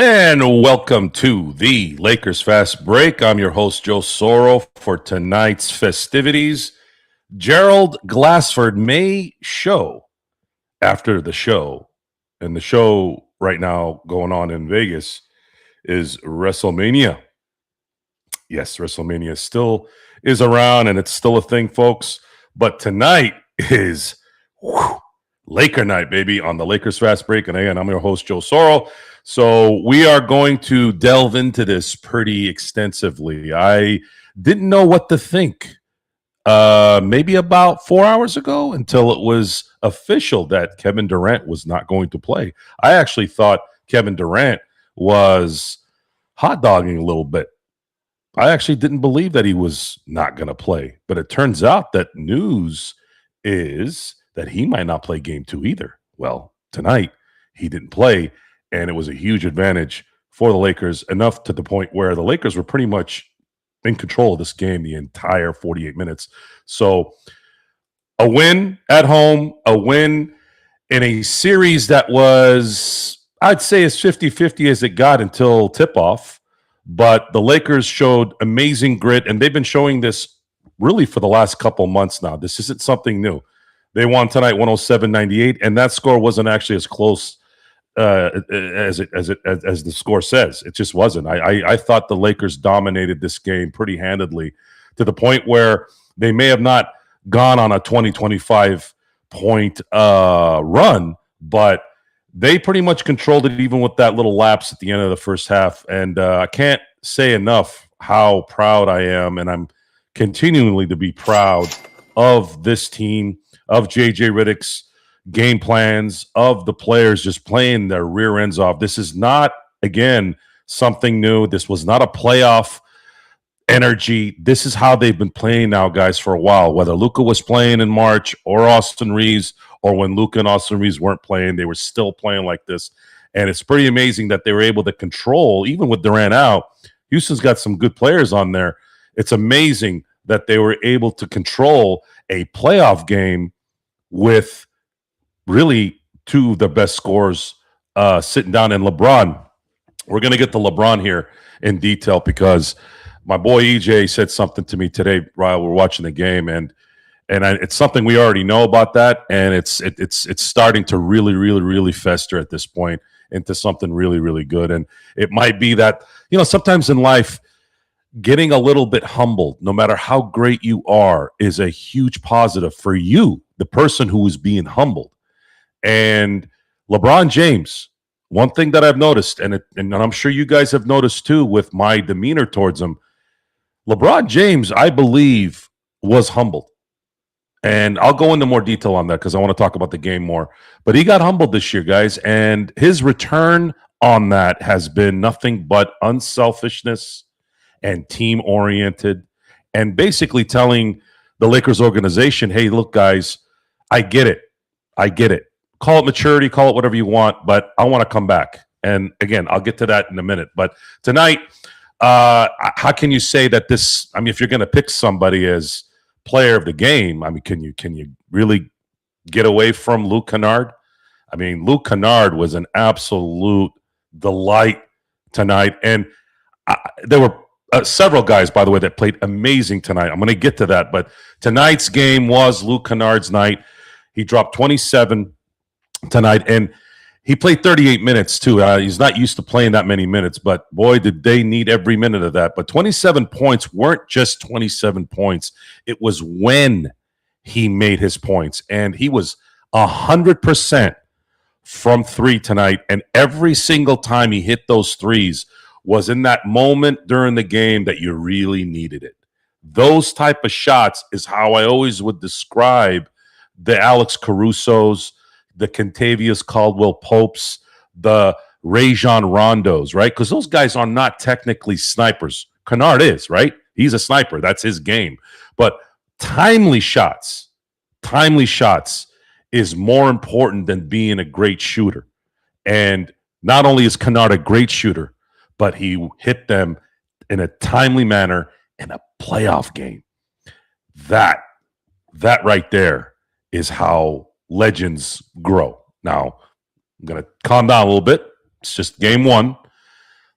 And welcome to the Lakers Fast Break. I'm your host, Joe Soro, for tonight's festivities. Gerald Glassford may show after the show, and the show right now going on in Vegas is WrestleMania. Yes, WrestleMania still is around, and it's still a thing, folks. But tonight is Laker night, baby, on the Lakers Fast Break. And again, I'm your host, Joe Soro. So we are going to delve into this pretty extensively. I didn't know what to think maybe about 4 hours ago until it was official that Kevin Durant was not going to play. I actually thought Kevin Durant was hot dogging a little bit. I actually didn't believe that he was not going to play. But it turns out that news is that he might not play game 2 either. Well, tonight he didn't play, and it was a huge advantage for the Lakers, enough to the point where the Lakers were pretty much in control of this game the entire 48 minutes. So a win at home, a win in a series that was, I'd say, as 50-50 as it got until tip-off. But the Lakers showed amazing grit, and they've been showing this really for the last couple months now. This isn't something new. They won tonight 107-98, and that score wasn't actually as close as the score says. It just wasn't. I thought the Lakers dominated this game pretty handedly, to the point where they may have not gone on a 20-25 point run, but they pretty much controlled it, even with that little lapse at the end of the first half. And I can't say enough how proud I am, and I'm continually to be proud of this team, of JJ Redick's game plans, of the players just playing their rear ends off. This is not, again, something new. This was not a playoff energy. This is how they've been playing now, guys, for a while. Whether Luka was playing in March or Austin Reeves, or when Luka and Austin Reeves weren't playing, they were still playing like this. And it's pretty amazing that they were able to control, even with Durant out. Houston's got some good players on there. It's amazing that they were able to control a playoff game with really two of the best scorers sitting down. And LeBron, we're going to get to LeBron here in detail, because my boy EJ said something to me today while we're watching the game, and it's something we already know about that, and it's starting to really fester at this point into something really good. And it might be that, sometimes in life, getting a little bit humbled, no matter how great you are, is a huge positive for you, the person who is being humbled. And LeBron James, one thing that I've noticed, and I'm sure you guys have noticed too with my demeanor towards him, LeBron James, I believe, was humbled. And I'll go into more detail on that because I want to talk about the game more. But he got humbled this year, guys, and his return on that has been nothing but unselfishness and team-oriented, and basically telling the Lakers organization, hey, look, guys, I get it. Call it maturity, call it whatever you want, but I want to come back. And again, I'll get to that in a minute. But tonight, how can you say that this, if you're going to pick somebody as player of the game, can you really get away from Luke Kennard? Luke Kennard was an absolute delight tonight. And there were several guys, by the way, that played amazing tonight. I'm going to get to that. But tonight's game was Luke Kennard's night. He dropped 27 tonight, and he played 38 minutes, too. He's not used to playing that many minutes, but boy, did they need every minute of that. But 27 points weren't just 27 points. It was when he made his points, and he was 100% from three tonight, and every single time he hit those threes was in that moment during the game that you really needed it. Those type of shots is how I always would describe the Alex Carusos, the Kentavious Caldwell-Popes, the Rajon Rondos, right? Because those guys are not technically snipers. Kennard is, right? He's a sniper. That's his game. But timely shots is more important than being a great shooter. And not only is Kennard a great shooter, but he hit them in a timely manner in a playoff game. That right there is how legends grow. Now, I'm going to calm down a little bit. It's just game one.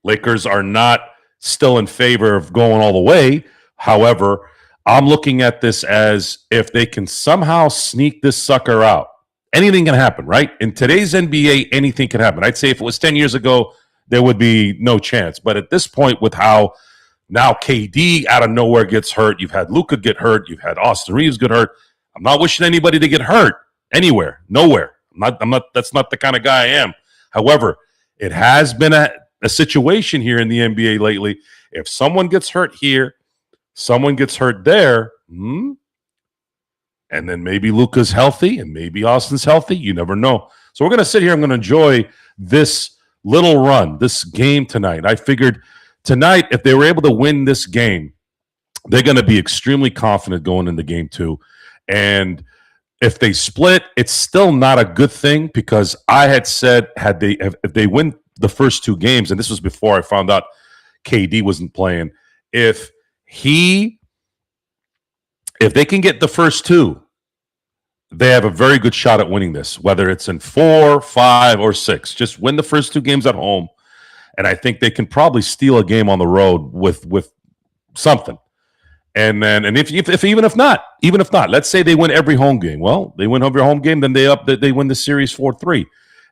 Lakers are not still in favor of going all the way. However, I'm looking at this as if they can somehow sneak this sucker out, anything can happen, right? In today's NBA, anything can happen. I'd say if it was 10 years ago, there would be no chance. But at this point, with how now KD out of nowhere gets hurt, you've had Luka get hurt, you've had Austin Reeves get hurt. I'm not wishing anybody to get hurt anywhere, nowhere. I'm not. That's not the kind of guy I am. However, it has been a situation here in the NBA lately. If someone gets hurt here, someone gets hurt there, and then maybe Luka's healthy and maybe Austin's healthy. You never know. So we're going to sit here. I'm going to enjoy this little run, this game tonight. I figured tonight, if they were able to win this game, they're going to be extremely confident going into game 2. And if they split, it's still not a good thing, because I had said if they win the first 2 games, and this was before I found out KD wasn't playing, if they can get the first 2, they have a very good shot at winning this, whether it's in 4, 5, or 6. Just win the first 2 games at home, and I think they can probably steal a game on the road with something. And then, and if even if not, let's say they win every home game. Well, they win every home game, then they win the series 4-3,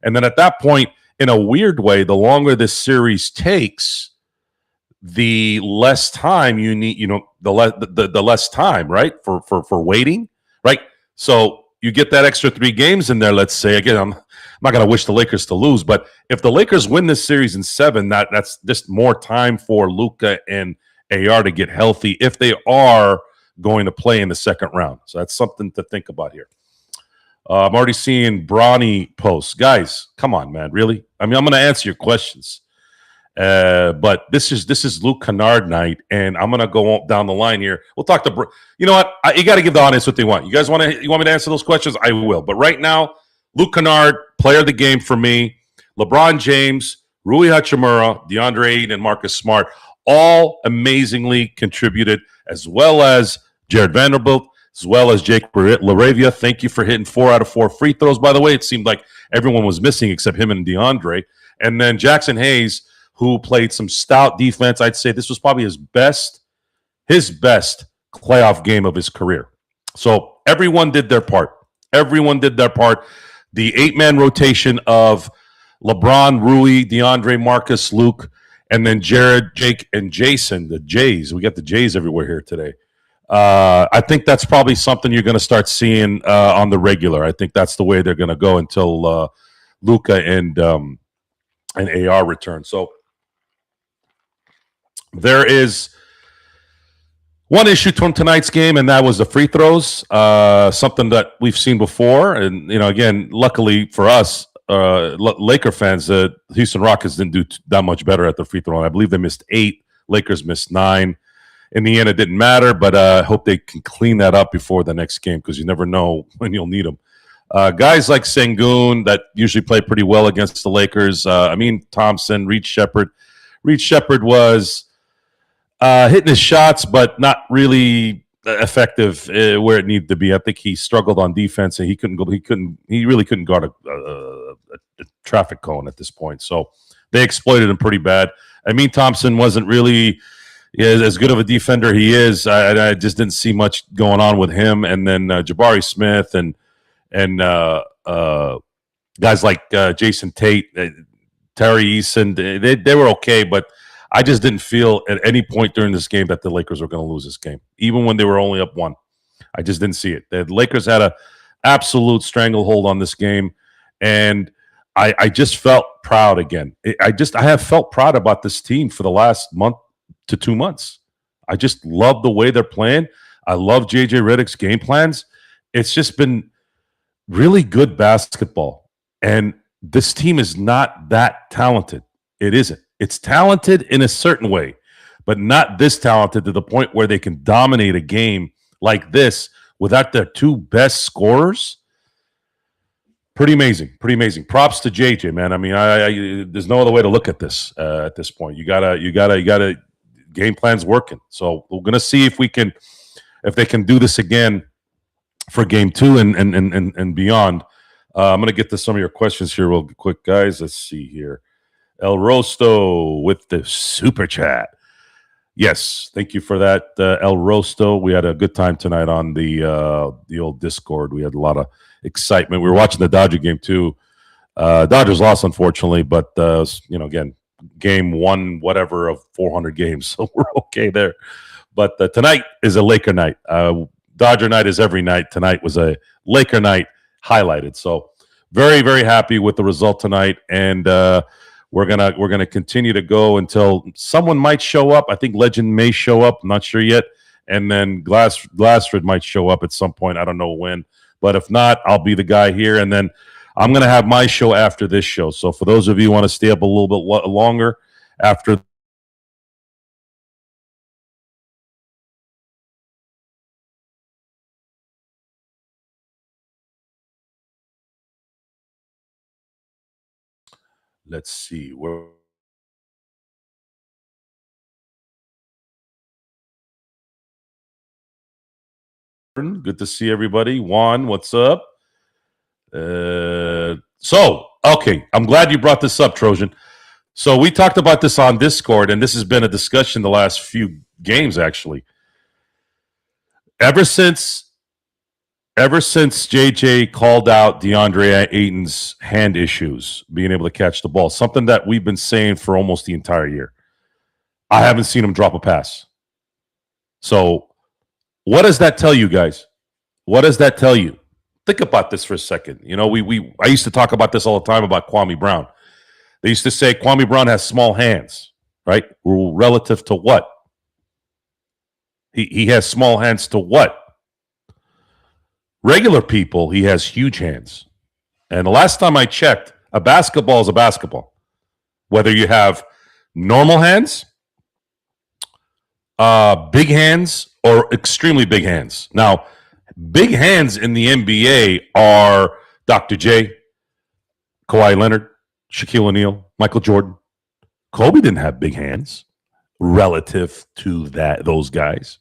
and then at that point, in a weird way, the longer this series takes, the less time you need. The less time, right, for waiting, right? So you get that extra 3 games in there. Let's say, again, I'm not going to wish the Lakers to lose, but if the Lakers win this series in 7, that's just more time for Luka and AR to get healthy if they are going to play in the second round. So that's something to think about here. I'm already seeing Brawny posts. Guys, come on, man. Really? I mean, I'm going to answer your questions. But this is Luke Kennard night, and I'm going to go down the line here. We'll talk to you know what? You got to give the audience what they want. You guys want me to answer those questions? I will. But right now, Luke Kennard, player of the game for me. LeBron James, Rui Hachimura, DeAndre Ayton, and Marcus Smart all amazingly contributed, as well as Jared Vanderbilt, as well as Jake LaRavia. Thank you for hitting 4 out of 4 free throws, by the way. It seemed like everyone was missing except him and DeAndre. And then Jackson Hayes, who played some stout defense. I'd say this was probably his best playoff game of his career. So everyone did their part. Everyone did their part. The 8-man rotation of LeBron, Rui, DeAndre, Marcus, Luke, and then Jared, Jake, and Jason, the Jays. We got the Jays everywhere here today. I think that's probably something you're going to start seeing on the regular. I think that's the way they're going to go until Luka and AR return. So there is one issue from tonight's game, and that was the free throws, something that we've seen before. And, again, luckily for us, Laker fans, the Houston Rockets didn't do that much better at the free throw line. I believe they missed 8. Lakers missed 9. In the end, it didn't matter, but I hope they can clean that up before the next game, because you never know when you'll need them. Guys like Sengun that usually play pretty well against the Lakers. Thompson, Reed Shepherd. Reed Shepherd was hitting his shots, but not really effective where it needed to be. I think he struggled on defense, and he really couldn't guard a traffic cone at this point. So they exploited him pretty bad. Thompson wasn't really as good of a defender he is. I just didn't see much going on with him. And then Jabari Smith and guys like Jason Tate, Terry Eason, they were okay, but I just didn't feel at any point during this game that the Lakers were going to lose this game, even when they were only up 1. I just didn't see it. The Lakers had an absolute stranglehold on this game, and I just felt proud again. I have felt proud about this team for the last month to 2 months. I just love the way they're playing. I love JJ Redick's game plans. It's just been really good basketball, and this team is not that talented. It isn't. It's talented in a certain way, but not this talented to the point where they can dominate a game like this without their 2 best scorers. Pretty amazing. Props to JJ, man. There's no other way to look at this at this point. You gotta game plan's working. So we're gonna see if they can do this again for game 2 and beyond. I'm gonna get to some of your questions here real quick, guys. Let's see here. El Rosto with the super chat. Yes, thank you for that, El Rosto. We had a good time tonight on the old Discord. We had a lot of excitement. We were watching the Dodger game too. Dodgers lost, unfortunately, but again, game one, whatever of 400 games, so we're okay there. But tonight is a Laker night. Dodger night is every night. Tonight was a Laker night highlighted. So very, very happy with the result tonight, and we're gonna continue to go until someone might show up. I think Legend may show up. I'm not sure yet, and then Glassford might show up at some point. I don't know when, but if not, I'll be the guy here, and then I'm going to have my show after this show. So for those of you who want to stay up a little bit longer after, let's see. Good to see everybody. Juan, what's up? Okay, I'm glad you brought this up, Trojan. So we talked about this on Discord, and this has been a discussion the last few games, actually. Ever since JJ called out DeAndre Ayton's hand issues, being able to catch the ball, something that we've been saying for almost the entire year, I haven't seen him drop a pass. So what does that tell you, guys? What does that tell you? Think about this for a second. I used to talk about this all the time about Kwame Brown. They used to say Kwame Brown has small hands, right? Relative to what? He has small hands to what? Regular people, he has huge hands. And the last time I checked, a basketball is a basketball. Whether you have normal hands, big hands, or extremely big hands. Now, big hands in the NBA are Dr. J, Kawhi Leonard, Shaquille O'Neal, Michael Jordan. Kobe didn't have big hands relative to those guys.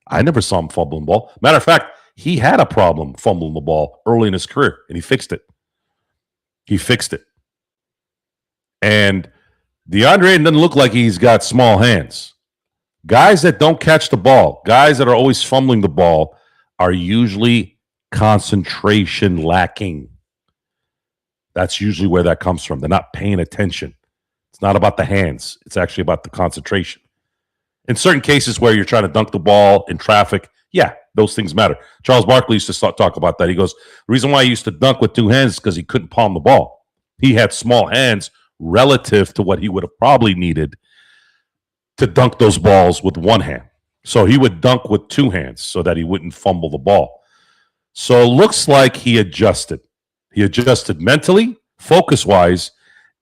I never saw him fumbling the ball. Matter of fact, he had a problem fumbling the ball early in his career, and he fixed it. And DeAndre Ayton doesn't look like he's got small hands. Guys that don't catch the ball, guys that are always fumbling the ball, are usually concentration lacking. That's usually where that comes from. They're not paying attention. It's not about the hands. It's actually about the concentration. In certain cases where you're trying to dunk the ball in traffic, yeah, those things matter. Charles Barkley used to talk about that. He goes, the reason why he used to dunk with two hands is because he couldn't palm the ball. He had small hands relative to what he would have probably needed to dunk those balls with one hand. So he would dunk with two hands so that he wouldn't fumble the ball. So it looks like he adjusted. He adjusted mentally, focus-wise,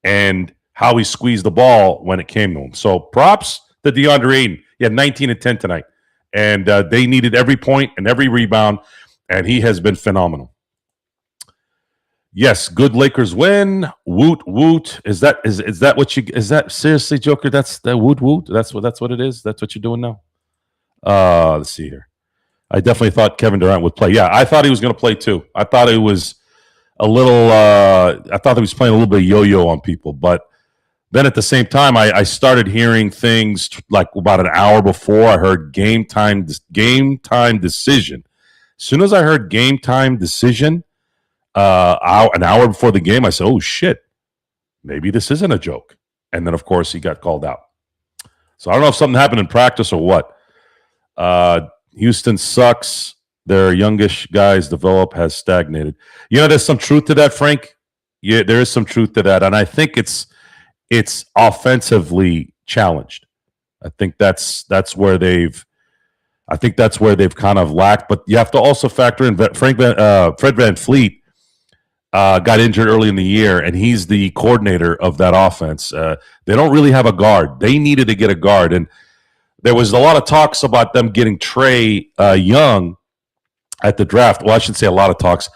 and how he squeezed the ball when it came to him. So props to DeAndre Ayton. He had 19 and 10 tonight. And they needed every point and every rebound, and he has been phenomenal. Yes, good Lakers win. Woot woot. Is that seriously, Joker? That's the woot woot. That's what it is. That's what you're doing now. Let's see here. I definitely thought Kevin Durant would play. Yeah, I thought he was going to play too. I thought it was a little. I thought he was playing a little bit of yo-yo on people, but then at the same time, I started hearing things like about an hour before I heard game time decision. As soon as I heard game time decision, an hour before the game, I said, "Oh shit, maybe this isn't a joke." And then, of course, he got called out. So I don't know if something happened in practice or what. Houston sucks. Their youngish guys has stagnated. There's some truth to that, Frank. Yeah, there is some truth to that, and I think it's offensively challenged. I think that's where they've kind of lacked. But you have to also factor in that Fred VanVleet got injured early in the year, and he's the coordinator of that offense. They don't really have a guard. They needed to get a guard, and there was a lot of talks about them getting Trae Young at the draft. Well, I should say a lot of talks.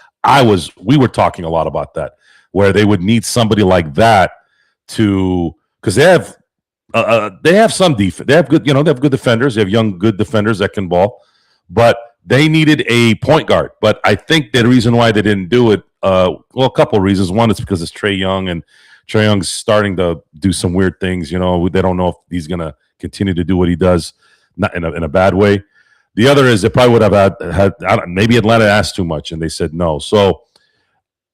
We were talking a lot about that, where they would need somebody like that because they have some defense. They have good, they have good defenders. They have young, good defenders that can ball, but they needed a point guard. But I think the reason why they didn't do it, a couple of reasons. One is because it's Trae Young, and Trae Young's starting to do some weird things. They don't know if he's going to continue to do what he does, not in a bad way. The other is they probably would have had maybe Atlanta asked too much, and they said no. So,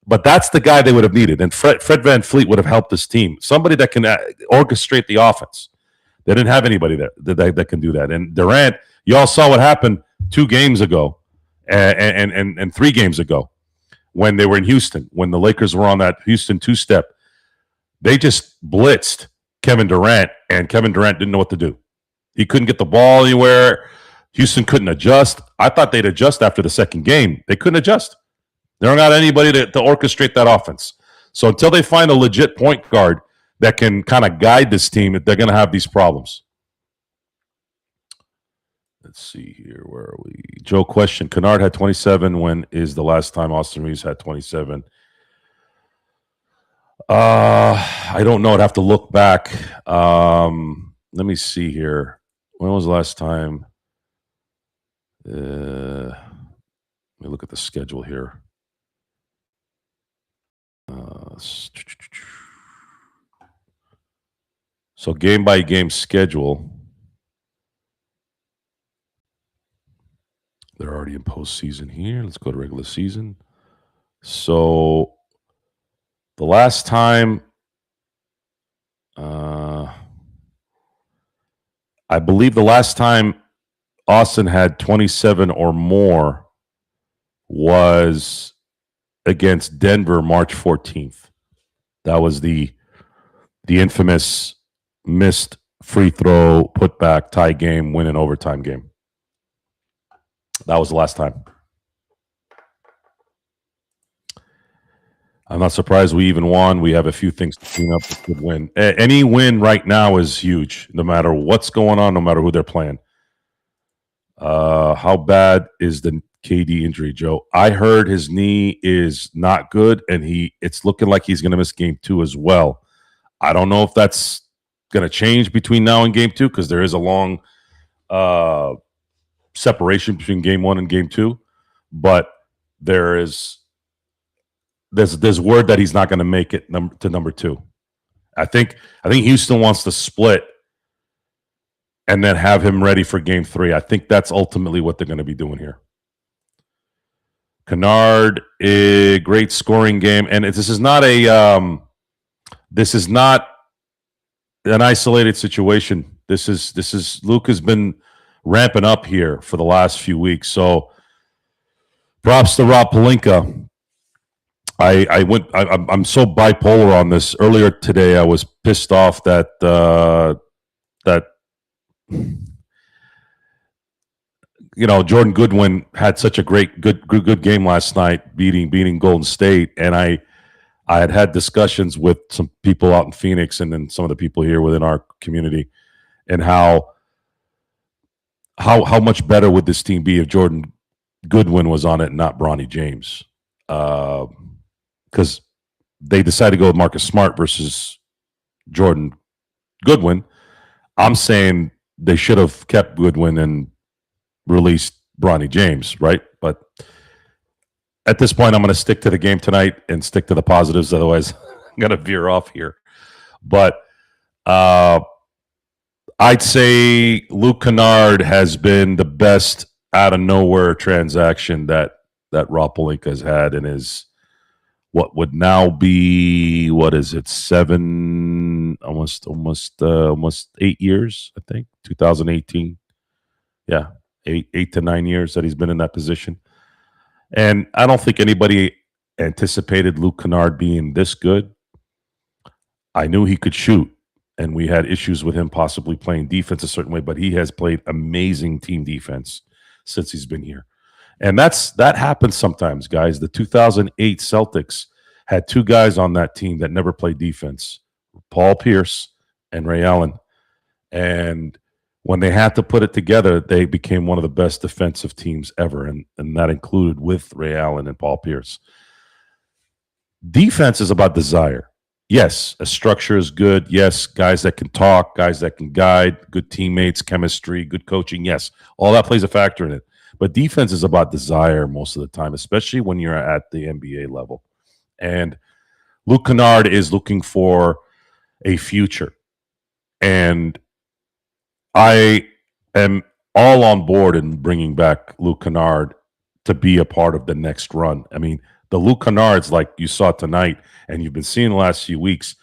but that's the guy they would have needed, and Fred VanVleet would have helped this team. Somebody that can orchestrate the offense. They didn't have anybody that can do that. And Durant, you all saw what happened 2 games ago and 3 games ago when they were in Houston, when the Lakers were on that Houston 2-step. They just blitzed Kevin Durant, and Kevin Durant didn't know what to do. He couldn't get the ball anywhere. Houston couldn't adjust. I thought they'd adjust after the second game. They couldn't adjust. They don't got anybody to orchestrate that offense. So until they find a legit point guard that can kind of guide this team, they're going to have these problems. Let's see here. Where are we? Joe question. Kennard had 27. When is the last time Austin Reeves had 27? I don't know. I'd have to look back. Let me see here. When was the last time? Let me look at the schedule here. So game by game schedule. They're already in postseason here. Let's go to regular season. So the last time, I believe the last time Austin had 27 or more was against Denver, March 14th. That was the infamous missed free throw, putback, tie game, win in overtime game. That was the last time. I'm not surprised we even won. We have a few things to clean up. A good win. Any win right now is huge, no matter what's going on, no matter who they're playing. How bad is the KD injury, Joe? I heard his knee is not good, and it's looking like he's going to miss game 2 as well. I don't know if that's going to change between now and game 2 because there is a long separation between game 1 and game 2, but there's word that he's not going to make it to number 2. I think Houston wants to split and then have him ready for game 3. I think that's ultimately what they're going to be doing here. Kennard, a great scoring game, and this is not an isolated situation. This is Luke has been ramping up here for the last few weeks. So props to Rob Pelinka. I'm so bipolar on this. Earlier today, I was pissed off that Jordan Goodwin had such a good game last night, beating Golden State, and I had discussions with some people out in Phoenix and then some of the people here within our community, and how much better would this team be if Jordan Goodwin was on it and not Bronny James. Because they decided to go with Marcus Smart versus Jordan Goodwin. I'm saying they should have kept Goodwin and released Bronny James, right? But at this point, I'm going to stick to the game tonight and stick to the positives. Otherwise, I'm going to veer off here. But I'd say Luke Kennard has been the best out of nowhere transaction that Rob Pelinka has had in his what would now be, what is it, almost 8 years, I think, 2018. Yeah, 8 to 9 years that he's been in that position. And I don't think anybody anticipated Luke Kennard being this good. I knew he could shoot, and we had issues with him possibly playing defense a certain way, but he has played amazing team defense since he's been here. And that happens sometimes, guys. The 2008 Celtics had 2 guys on that team that never played defense, Paul Pierce and Ray Allen. And when they had to put it together, they became one of the best defensive teams ever, and that included with Ray Allen and Paul Pierce. Defense is about desire. Yes, a structure is good. Yes, guys that can talk, guys that can guide, good teammates, chemistry, good coaching. Yes, all that plays a factor in it. But defense is about desire most of the time, especially when you're at the NBA level. And Luke Kennard is looking for a future. And I am all on board in bringing back Luke Kennard to be a part of the next run. I mean, the Luke Kennards, like you saw tonight and you've been seeing the last few weeks,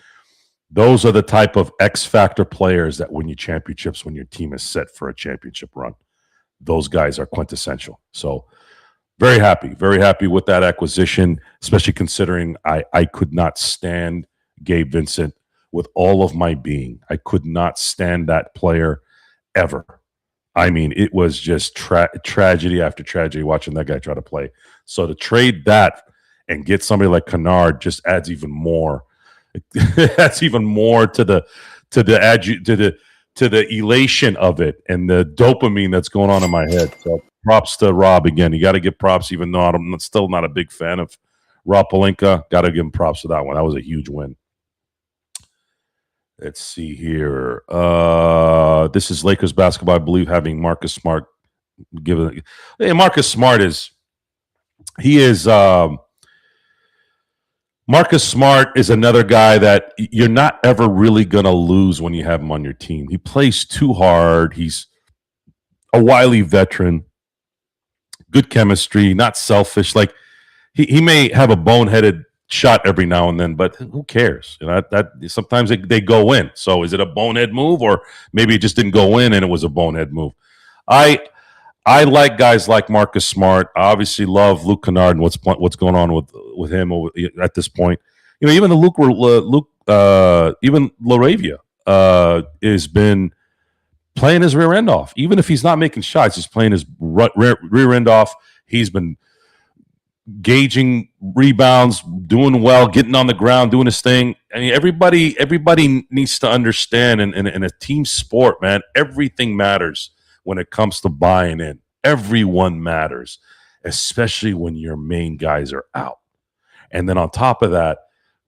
those are the type of X factor players that win you championships when your team is set for a championship run. Those guys are quintessential. So very happy with that acquisition, especially considering I could not stand Gabe Vincent with all of my being. I could not stand that player ever. I mean, it was just tragedy after tragedy watching that guy try to play. So to trade that and get somebody like Kennard just adds even more. That's even more to the elation of it and the dopamine that's going on in my head. So props to Rob again. You got to give props, even though I'm still not a big fan of Rob Pelinka. Got to give him props for that one. That was a huge win. Let's see here. This is Lakers basketball, I believe, having Marcus Smart given. Hey, Marcus Smart Marcus Smart is another guy that you're not ever really going to lose when you have him on your team. He plays too hard. He's a wily veteran, good chemistry, not selfish. Like he may have a boneheaded shot every now and then, but who cares? You know, that sometimes they go in. So is it a bonehead move, or maybe it just didn't go in and it was a bonehead move? I like guys like Marcus Smart. I obviously love Luke Kennard and what's going on with him at this point. You know, even even Laravia has been playing his rear end off. Even if he's not making shots, he's playing his rear end off. He's been gauging rebounds, doing well, getting on the ground, doing his thing. I mean, everybody needs to understand in a team sport, man, everything matters when it comes to buying in. Everyone matters, especially when your main guys are out. And then on top of that,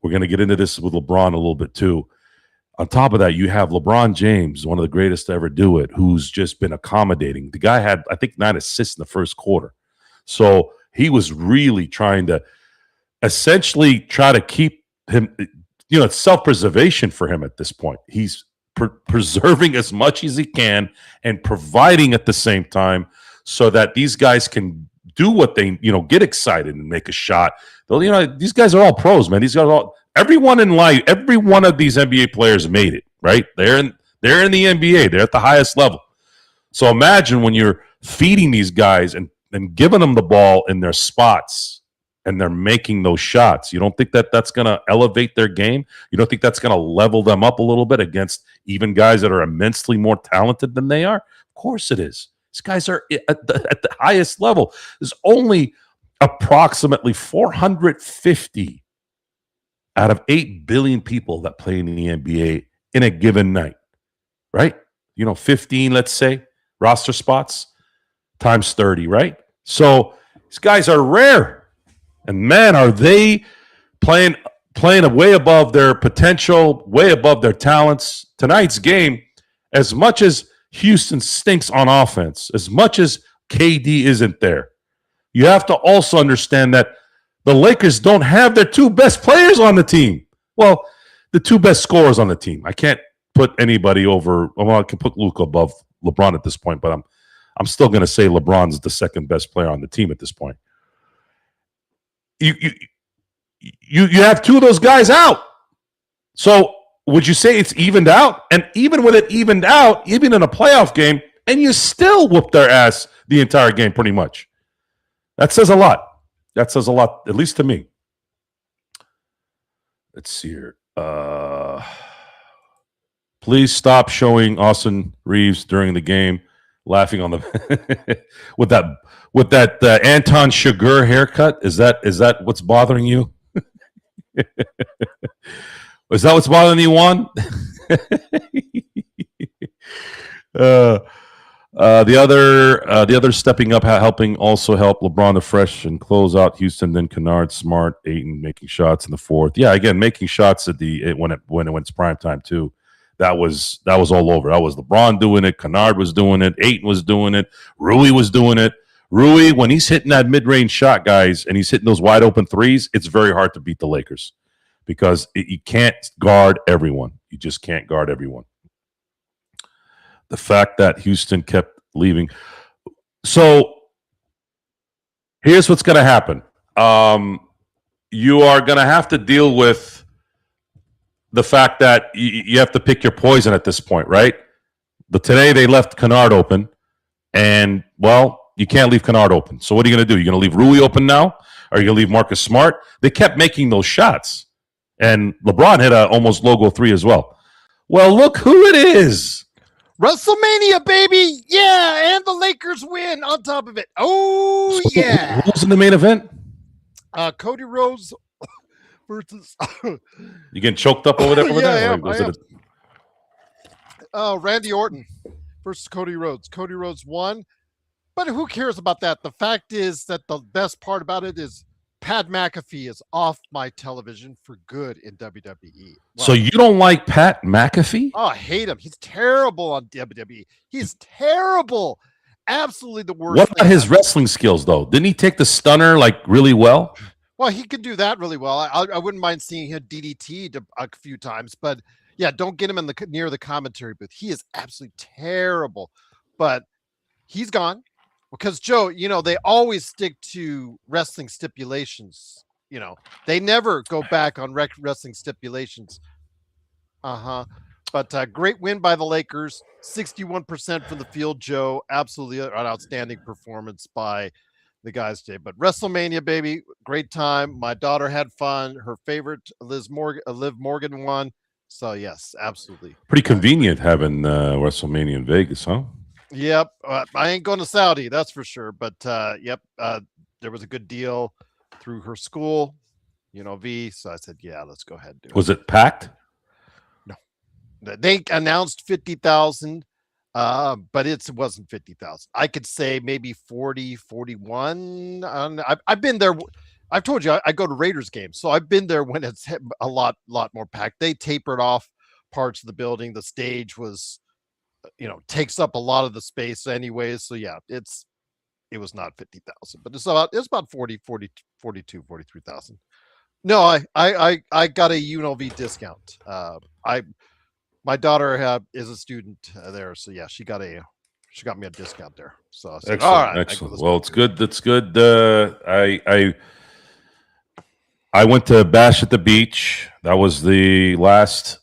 we're going to get into this with LeBron a little bit too. On top of that, you have LeBron James, one of the greatest to ever do it, who's just been accommodating. The guy had, I think, 9 assists in the first quarter. So he was really trying to essentially try to keep him, you know, it's self-preservation for him at this point. He's preserving as much as he can and providing at the same time so that these guys can do what they, you know, get excited and make a shot. You know, these guys are all pros, man. These guys are all, everyone in life, every one of these NBA players made it, right? They're in the NBA. They're at the highest level. So imagine when you're feeding these guys and giving them the ball in their spots and they're making those shots. You don't think that that's going to elevate their game? You don't think that's going to level them up a little bit against even guys that are immensely more talented than they are? Of course it is. These guys are at the highest level. There's only approximately 450 out of 8 billion people that play in the NBA in a given night, right? You know, 15, let's say, roster spots times 30, right? So these guys are rare. And man, are they playing way above their potential, way above their talents. Tonight's game, as much as Houston stinks on offense, as much as KD isn't there, you have to also understand that the Lakers don't have their 2 best players on the team. Well, the 2 best scorers on the team. I can't put anybody over. Well, I can put Luka above LeBron at this point, but I'm still going to say LeBron's the 2nd best player on the team at this point. You have 2 of those guys out. So would you say it's evened out? And even with it evened out, even in a playoff game, and you still whoop their ass the entire game pretty much. That says a lot. That says a lot, at least to me. Let's see here. Please stop showing Austin Reeves during the game laughing on the with that Anton Chigurh haircut. Is that what's bothering you? Is that what's bothering you, Juan? The other stepping up, helping also help LeBron the fresh and close out Houston. Then Kennard, Smart, Ayton making shots in the 4th. Yeah, again, making shots at when it's prime time too. That was all over. That was LeBron doing it. Kennard was doing it. Ayton was doing it. Rui was doing it. Rui, when he's hitting that mid-range shot, guys, and he's hitting those wide open threes, it's very hard to beat the Lakers because you can't guard everyone. You just can't guard everyone. The fact that Houston kept leaving. So here's what's going to happen. You are going to have to deal with the fact that you have to pick your poison at this point, right? But today they left Kennard open, and, well, you can't leave Kennard open. So what are you going to do? You're going to leave Rui open now? Or are you going to leave Marcus Smart? They kept making those shots. And LeBron hit a almost logo 3 as well. Well, look who it is. WrestleMania, baby. Yeah, and the Lakers win on top of it. Oh, So yeah. who was in the main event? Cody Rhodes versus... You getting choked up over there? Randy Orton versus Cody Rhodes. Cody Rhodes won. But who cares about that? The fact is that the best part about it is Pat McAfee is off my television for good in WWE. Well, so you don't like Pat McAfee? Oh, I hate him. He's terrible on WWE. He's terrible. Absolutely the worst. What about his wrestling skills, though? Didn't he take the stunner like really well? Well, he could do that really well. I wouldn't mind seeing him DDT a few times, but yeah, don't get him in near the commentary booth. He is absolutely terrible. But he's gone. Because, Joe, they always stick to wrestling stipulations. They never go back on wrestling stipulations. But great win by the Lakers. 61% from the field, Joe. Absolutely an outstanding performance by the guys today. But WrestleMania, baby, great time. My daughter had fun. Her favorite, Liv Morgan, won. So, yes, absolutely. Pretty convenient having WrestleMania in Vegas, huh? Yep. I ain't going to Saudi, that's for sure. But yep, there was a good deal through her school, V. So I said, yeah, let's go ahead and do it. Was it packed? No. They announced 50,000, but it wasn't 50,000. I could say maybe 40, 41. I've been there. I've told you I go to Raiders games, so I've been there when it's a lot more packed. They tapered off parts of the building. The stage was takes up a lot of the space anyways. So yeah, it was not 50,000, but it's about 40, 42, 43,000. No, I got a UNLV discount. My daughter is a student there. So yeah, she got me a discount there. So I said, excellent, all right, excellent. Well, it's good. That's good. I went to Bash at the Beach. That was the last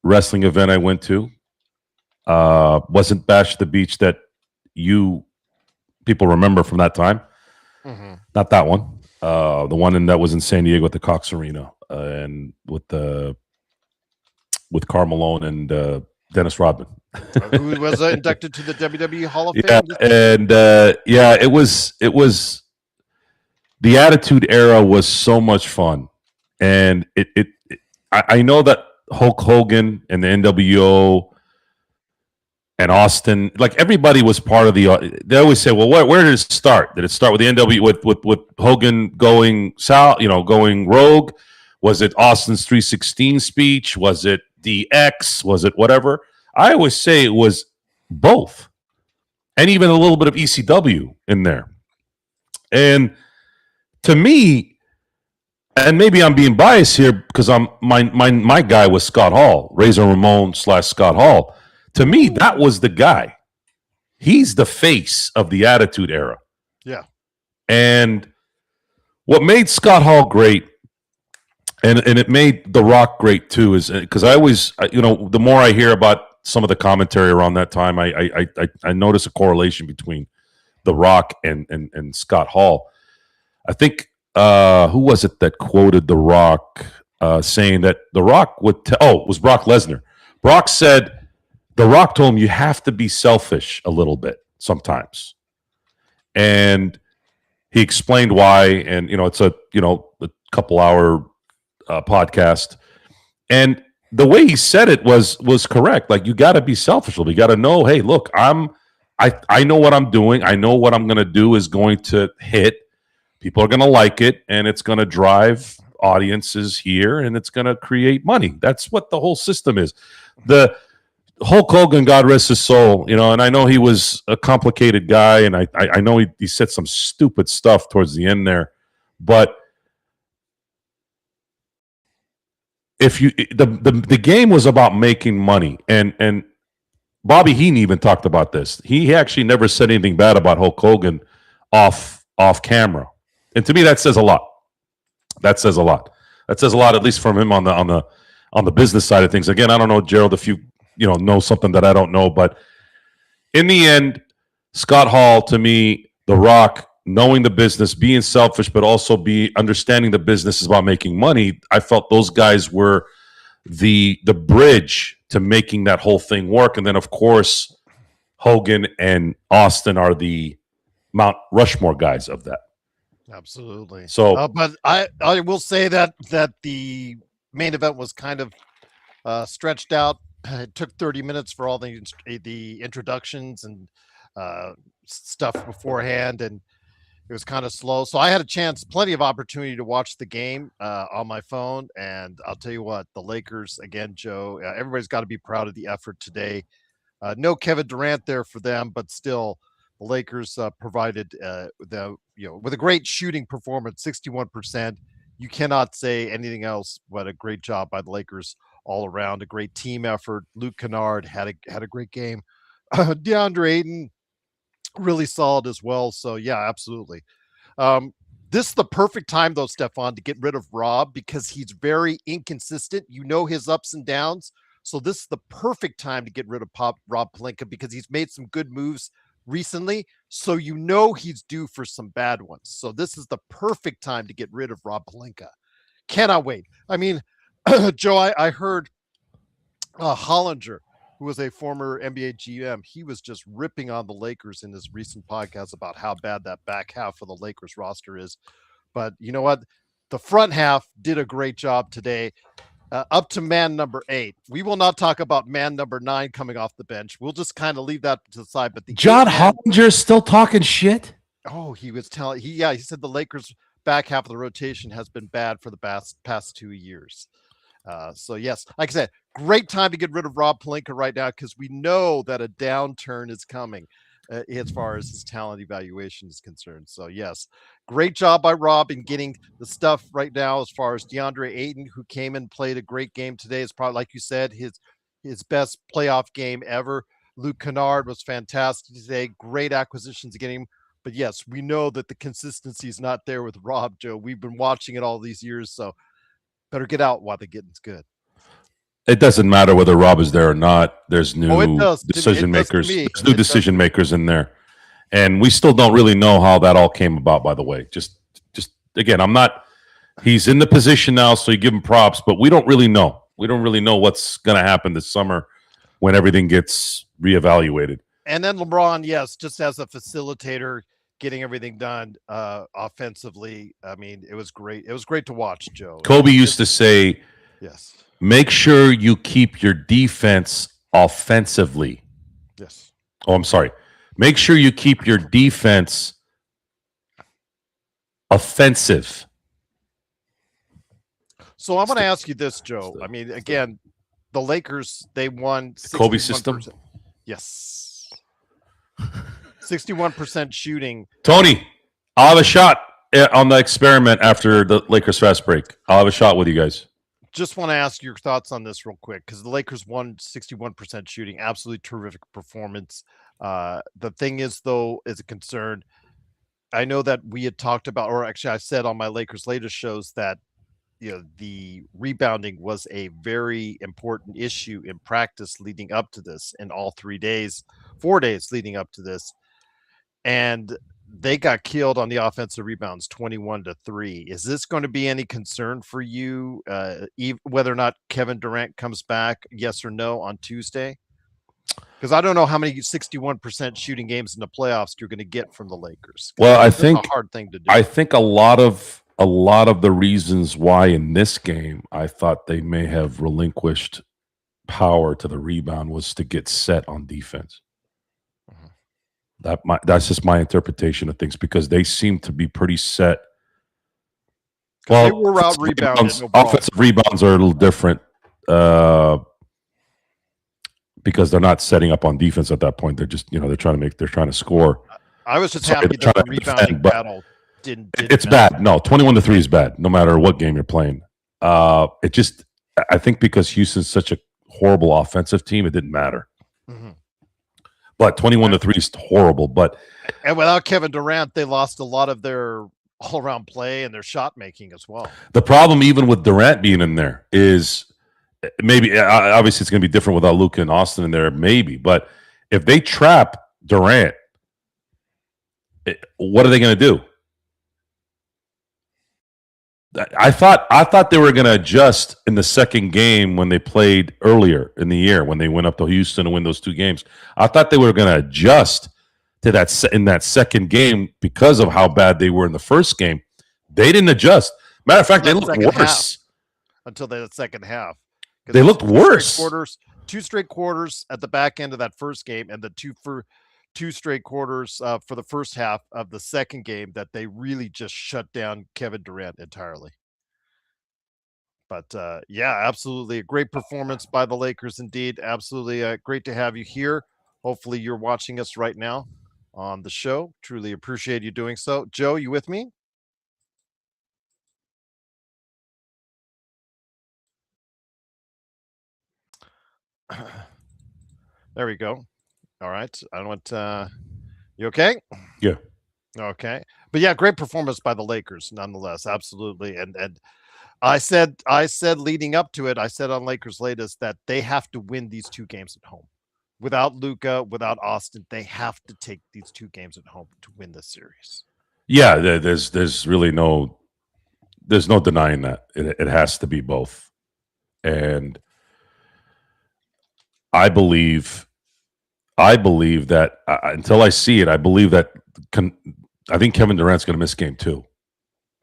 wrestling event I went to. Wasn't Bash at the Beach that people remember from that time? Mm-hmm. Not that one. The one that was in San Diego at the Cox Arena, and with Karl Malone and Dennis Rodman, who was inducted to the WWE Hall of Fame. Yeah, and it was the Attitude Era was so much fun, and I know that Hulk Hogan and the NWO. And Austin, like everybody was part of the. They always say, "Well, where did it start? Did it start with the NW with Hogan going south? Going rogue? Was it Austin's 316 speech? Was it DX? Was it whatever?" I always say it was both, and even a little bit of ECW in there. And to me, and maybe I'm being biased here because my guy was Scott Hall, Razor Ramon / Scott Hall. To me, that was the guy. He's the face of the Attitude Era. Yeah. And what made Scott Hall great, and it made The Rock great too, is because I always, the more I hear about some of the commentary around that time, I notice a correlation between The Rock and Scott Hall. I think, who was it that quoted The Rock saying that The Rock would, it was Brock Lesnar. Brock said, The Rock told him you have to be selfish a little bit sometimes. And he explained why. And, it's a couple hour podcast. And the way he said it was correct. Like, you got to be selfish. You got to know, hey, look, I know what I'm doing. I know what I'm going to do is going to hit. People are going to like it. And it's going to drive audiences here. And it's going to create money. That's what the whole system is. The Hulk Hogan, God rest his soul, and I know he was a complicated guy, and I know he said some stupid stuff towards the end there, but if you the game was about making money, and Bobby Heenan even talked about this. He actually never said anything bad about Hulk Hogan off camera, and to me that says a lot. That says a lot. That says a lot, at least from him on the business side of things. Again, I don't know, Gerald, if you know something that I don't know, but in the end, Scott Hall, to me, The Rock, knowing the business, being selfish, but also be understanding the business is about making money. I felt those guys were the bridge to making that whole thing work. And then, of course, Hogan and Austin are the Mount Rushmore guys of that. Absolutely. So, but I will say that the main event was kind of stretched out. It took 30 minutes for all the introductions and stuff beforehand, and it was kind of slow. So I had plenty of opportunity to watch the game on my phone. And I'll tell you what, the Lakers, again, Joe, everybody's got to be proud of the effort today. No Kevin Durant there for them, but still the Lakers provided with a great shooting performance, 61%. You cannot say anything else but a great job by the Lakers all around. A great team effort. Luke Kennard had a great game. DeAndre Ayton, really solid as well. So yeah, absolutely. This is the perfect time though, Stefan, to get rid of Rob because he's very inconsistent. You know his ups and downs. So this is the perfect time to get rid of Rob Pelinka because he's made some good moves recently. So you know he's due for some bad ones. So this is the perfect time to get rid of Rob Pelinka. Cannot wait. I mean, Joe, I heard Hollinger, who was a former NBA GM, he was just ripping on the Lakers in his recent podcast about how bad that back half of the Lakers roster is. But you know what? The front half did a great job today. Up to man number 8. We will not talk about man number 9 coming off the bench. We'll just kind of leave that to the side. But John Hollinger is still talking shit. Oh, he was telling. He said the Lakers back half of the rotation has been bad for the past 2 years. So yes, like I said, great time to get rid of Rob Pelinka right now because we know that a downturn is coming as far as his talent evaluation is concerned. So yes, great job by Rob in getting the stuff right now as far as DeAndre Ayton, who came and played a great game today. Is probably, like you said, his best playoff game ever. Luke Kennard was fantastic today. Great acquisitions getting him. But yes, we know that the consistency is not there with Rob, Joe. We've been watching it all these years, so better get out while the getting's good. It doesn't matter whether Rob is there or not. There's new decision makers. There's new decision makers in there, and we still don't really know how that all came about. By the way, just again, I'm not. He's in the position now, so you give him props, but we don't really know. We don't really know what's going to happen this summer when everything gets reevaluated. And then LeBron, yes, just as a facilitator, getting everything done offensively. I mean, it was great. It was great to watch, Joe. Kobe used to say, yes, make sure you keep your defense offensively. Yes. Oh, I'm sorry. Make sure you keep your defense offensive. So I'm going to ask you this, Joe. I mean, again, the Lakers, they won. Kobe system? Yes. 61% shooting. Tony, I'll have a shot on the experiment after the Lakers fast break. I'll have a shot with you guys. Just want to ask your thoughts on this real quick because the Lakers won 61% shooting. Absolutely terrific performance. The thing is, though, is a concern. I know that we had talked about, or actually I said on my Lakers latest shows that the rebounding was a very important issue in practice leading up to this in all 4 days leading up to this. And they got killed on the offensive rebounds 21-3. Is this going to be any concern for you, whether or not Kevin Durant comes back, yes or no, on Tuesday? Because I don't know how many 61% shooting games in the playoffs you're going to get from the Lakers. Well, I think a hard thing to do. I think a lot of the reasons why in this game I thought they may have relinquished power to the rebound was to get set on defense. That's just my interpretation of things because they seem to be pretty set. Well, they were out rebounded. Offensive rebounds are a little different because they're not setting up on defense at that point. They're just they're trying to score. I was just happy that the rebounding battle didn't it's bad. No, 21-3 is bad. No matter what game you're playing, it just I think because Houston's such a horrible offensive team, it didn't matter. Mm-hmm. But 21-3 is horrible. But and without Kevin Durant, they lost a lot of their all-around play and their shot making as well. The problem, even with Durant being in there, is maybe obviously it's going to be different without Luka and Austin in there, maybe. But if they trap Durant, what are they going to do? I thought they were going to adjust in the second game when they played earlier in the year when they went up to Houston to win those 2 games. I thought they were going to adjust to that in that second game because of how bad they were in the first game. They didn't adjust. Matter of fact, they looked worse until the second half. They looked worse. Two straight quarters at the back end of that first game, and the two straight quarters for the first half of the second game that they really just shut down Kevin Durant entirely. But yeah, absolutely a great performance by the Lakers indeed. Absolutely great to have you here. Hopefully you're watching us right now on the show. Truly appreciate you doing so. Joe, you with me? There we go. All right. I don't want you okay? Yeah. Okay. But yeah, great performance by the Lakers nonetheless. Absolutely. And I said leading up to it, I said on Lakers latest that they have to win these 2 games at home. Without Luka, without Austin, they have to take these 2 games at home to win this series. Yeah, there's really no denying that. It has to be both. And I believe that until I see it, I believe that I think Kevin Durant's going to miss game 2.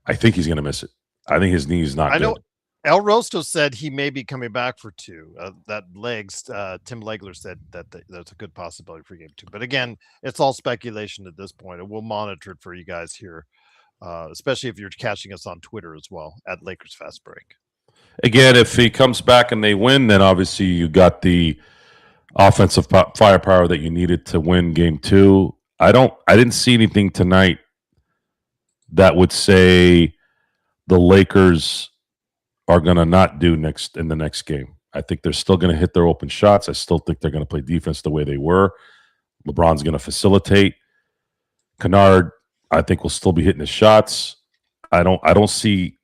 I think he's going to miss it. I think his knee is not good. I know El Rosto said he may be coming back for 2. That legs, Tim Legler said that that's a good possibility for game 2. But again, it's all speculation at this point, and we'll monitor it for you guys here, especially if you're catching us on Twitter as well at Lakers Fast Break. Again, if he comes back and they win, then obviously you got the offensive firepower that you needed to win game 2. I didn't see anything tonight that would say the Lakers are going to not do in the next game. I think they're still going to hit their open shots. I still think they're going to play defense the way they were. LeBron's going to facilitate. Kennard, I think, will still be hitting his shots. I don't see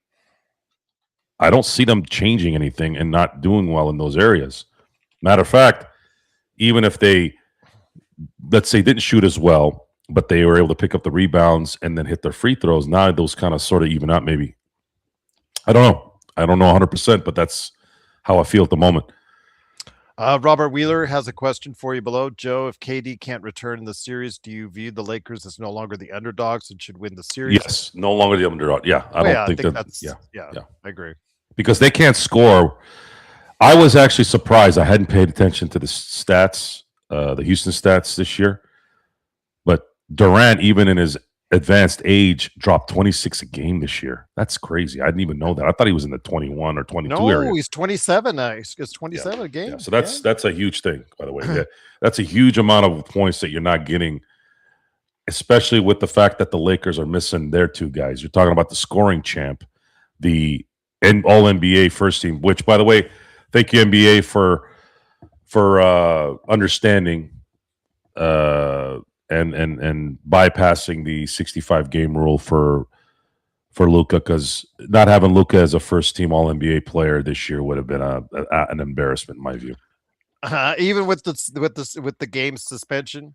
them changing anything and not doing well in those areas. Matter of fact, even if they, let's say, didn't shoot as well, but they were able to pick up the rebounds and then hit their free throws, now those kind of sort of even out maybe. I don't know 100%, but that's how I feel at the moment. Robert Wheeler has a question for you below. Joe, if KD can't return in the series, do you view the Lakers as no longer the underdogs and should win the series? Yes, no longer the underdog. Yeah, I think that's yeah, I agree. Because they can't score. I was actually surprised. I hadn't paid attention to the stats, the Houston stats this year. But Durant, even in his advanced age, dropped 26 a game this year. That's crazy. I didn't even know that. I thought he was in the 21 or 22 area. No, he's 27 now. He's 27 a game. Yeah. So that's a huge thing, by the way. That's a huge amount of points that you're not getting, especially with the fact that the Lakers are missing their 2 guys. You're talking about the scoring champ, the All-NBA first team, which, by the way, thank you, NBA, for understanding and bypassing the 65 game rule for Luka, because not having Luka as a first team All-NBA player this year would have been an embarrassment in my view. Even with the game suspension,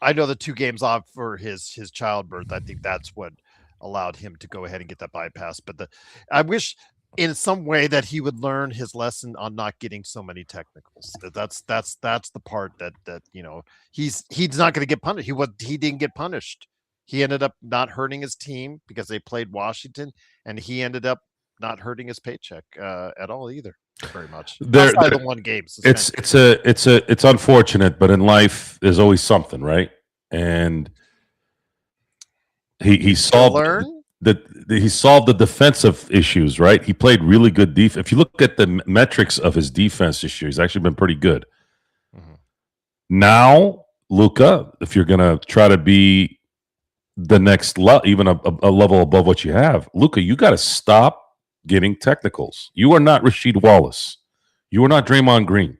I know the 2 games off for his childbirth. I think that's what allowed him to go ahead and get that bypass. But I wish in some way that he would learn his lesson on not getting so many technicals. That's the part that he's not going to get punished. He didn't get punished. He ended up not hurting his team because they played Washington, and he ended up not hurting his paycheck at all either. Very much. Outside the 1 game. It's unfortunate, but in life there's always something, right? And he solved he solved the defensive issues, right? He played really good defense. If you look at the metrics of his defense this year, he's actually been pretty good. Mm-hmm. Now, Luka, if you're going to try to be the next even a level above what you have, Luka, you got to stop getting technicals. You are not Rasheed Wallace. You are not Draymond Green.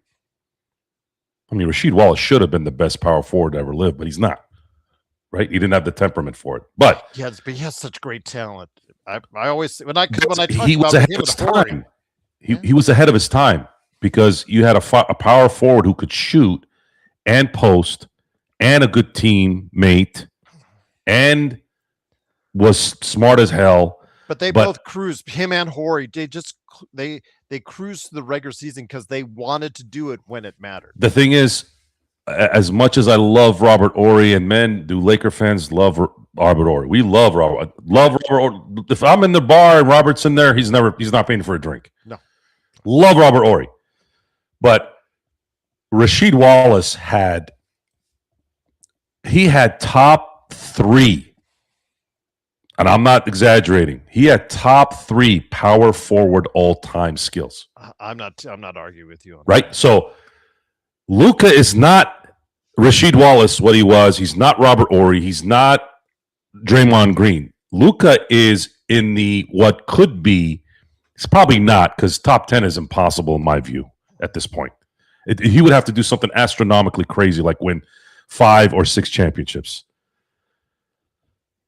I mean, Rasheed Wallace should have been the best power forward to ever live, but he's not. Right? He didn't have the temperament for it. But he has such great talent. I always when I talk he was about ahead him of his and Horry, time. He was ahead of his time because you had a power forward who could shoot and post and a good teammate and was smart as hell. But they both cruised, him and Horry. They cruised to the regular season because they wanted to do it when it mattered. The thing is, as much as I love Robert Horry, and men do Laker fans love Robert Horry. We love Robert. Love Robert Horry. If I'm in the bar and Robert's in there, he's not paying for a drink. No. Love Robert Horry. But Rasheed Wallace had top 3. And I'm not exaggerating. He had top 3 power forward all-time skills. I'm not arguing with you on right? That. So Luka is not Rasheed Wallace, what he was. He's not Robert Horry. He's not Draymond Green. Luka is in the what could be. It's probably not, because top 10 is impossible in my view at this point. He would have to do something astronomically crazy, like win 5 or 6 championships.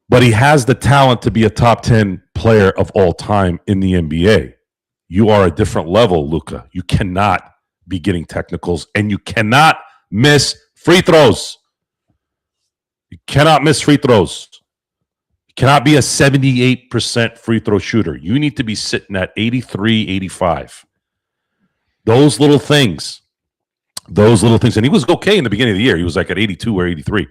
But he has the talent to be a top 10 player of all time in the NBA. You are a different level, Luka. You cannot be getting technicals, and you cannot miss free throws. You cannot miss free throws. You cannot be a 78% free throw shooter. You need to be sitting at 83, 85. Those little things. And he was okay in the beginning of the year. He was like at 82 or 83.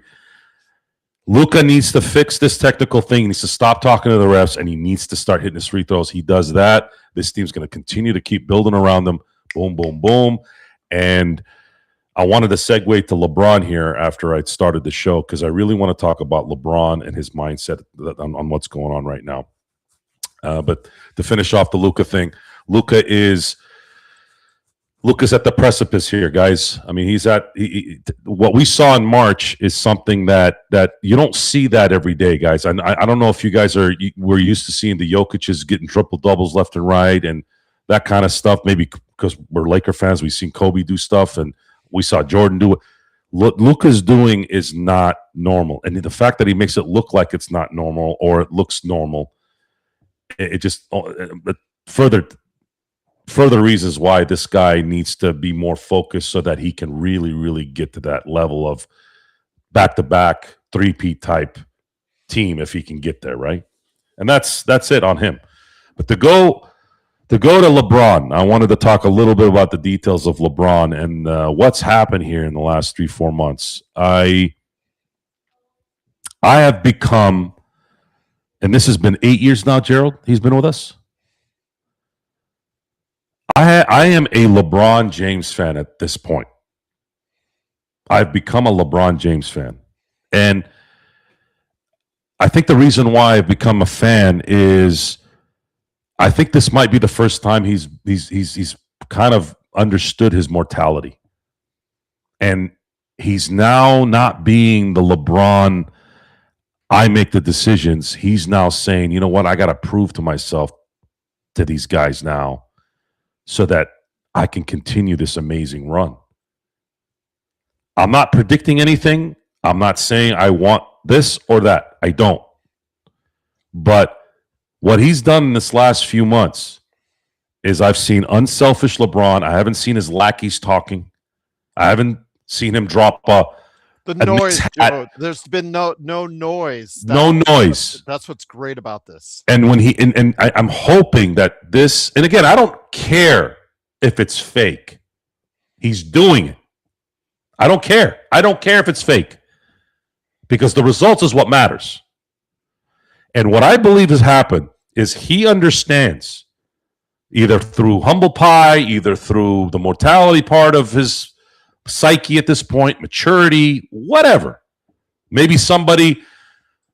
Luka needs to fix this technical thing. He needs to stop talking to the refs, and he needs to start hitting his free throws. He does that. This team's going to continue to keep building around them. Boom, boom, boom. And I wanted to segue to LeBron here after I'd started the show, because I really want to talk about LeBron and his mindset on what's going on right now. But to finish off the Luka thing, Luka's at the precipice here, guys. I mean, what we saw in March is something that you don't see that every day, guys. I don't know if you guys we're used to seeing the Jokic's getting triple doubles left and right and that kind of stuff. Maybe because we're Laker fans, we've seen Kobe do stuff and we saw Jordan do it. What Luka's doing is not normal, and the fact that he makes it look like it's not normal or it looks normal, it just further reasons why this guy needs to be more focused so that he can really, really get to that level of back-to-back 3P type team if he can get there, right? And that's it on him. But to go to LeBron, I wanted to talk a little bit about the details of LeBron and what's happened here in the last 3-4 months. I have become, and this has been 8 years now, Gerald, he's been with us. I am a LeBron James fan at this point. I've become a LeBron James fan. And I think the reason why I've become a fan is I think this might be the first time he's kind of understood his mortality. And he's now not being the LeBron, I make the decisions. He's now saying, you know what, I got to prove to myself, to these guys now, so that I can continue this amazing run. I'm not predicting anything. I'm not saying I want this or that. I don't. But what he's done in this last few months is I've seen unselfish LeBron. I haven't seen his lackeys talking. I haven't seen him drop the noise, Joe. There's been no noise. No noise. That's what's great about this. And when I'm hoping that this, and again, I don't care if it's fake. He's doing it. I don't care. I don't care if it's fake, because the results is what matters. And what I believe has happened is he understands, either through humble pie, either through the mortality part of his psyche at this point, maturity, whatever. Maybe somebody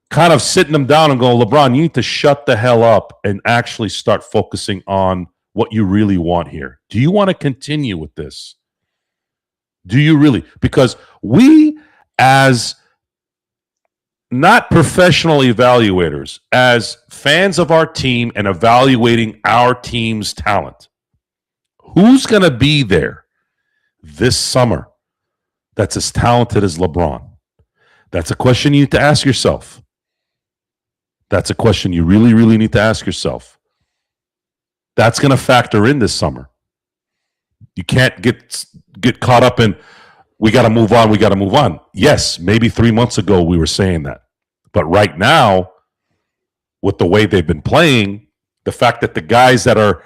kind of sitting him down and going, LeBron, you need to shut the hell up and actually start focusing on what you really want here. Do you want to continue with this? Do you really? Because we, as not professional evaluators, as fans of our team and evaluating our team's talent. Who's going to be there this summer that's as talented as LeBron? That's a question you need to ask yourself. That's a question you really, really need to ask yourself. That's going to factor in this summer. You can't get caught up in, we got to move on, we got to move on. Yes, maybe 3 months ago we were saying that. But right now, with the way they've been playing, the fact that the guys that are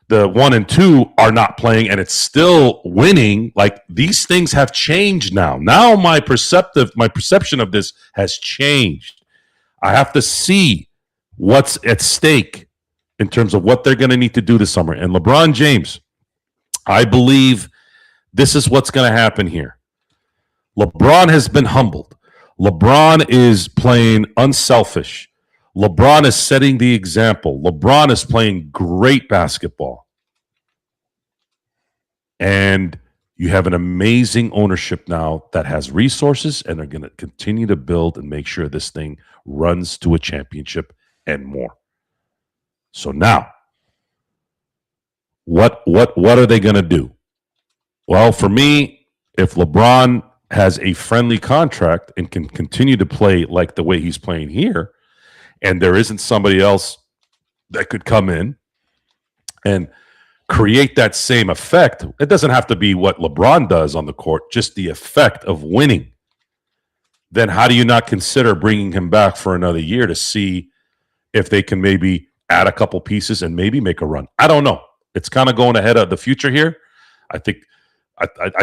the 1 and 2 are not playing and it's still winning, like these things have changed now. Now my perception of this has changed. I have to see what's at stake in terms of what they're going to need to do this summer. And LeBron James, I believe this is what's going to happen here. LeBron has been humbled. LeBron is playing unselfish. LeBron is setting the example. LeBron is playing great basketball. And you have an amazing ownership now that has resources, and they're going to continue to build and make sure this thing runs to a championship and more. So now, what are they going to do? Well, for me, if LeBron has a friendly contract and can continue to play like the way he's playing here, and there isn't somebody else that could come in and create that same effect, it doesn't have to be what LeBron does on the court, just the effect of winning, then how do you not consider bringing him back for another year to see if they can maybe add a couple pieces and maybe make a run? I don't know. It's kind of going ahead of the future here. I think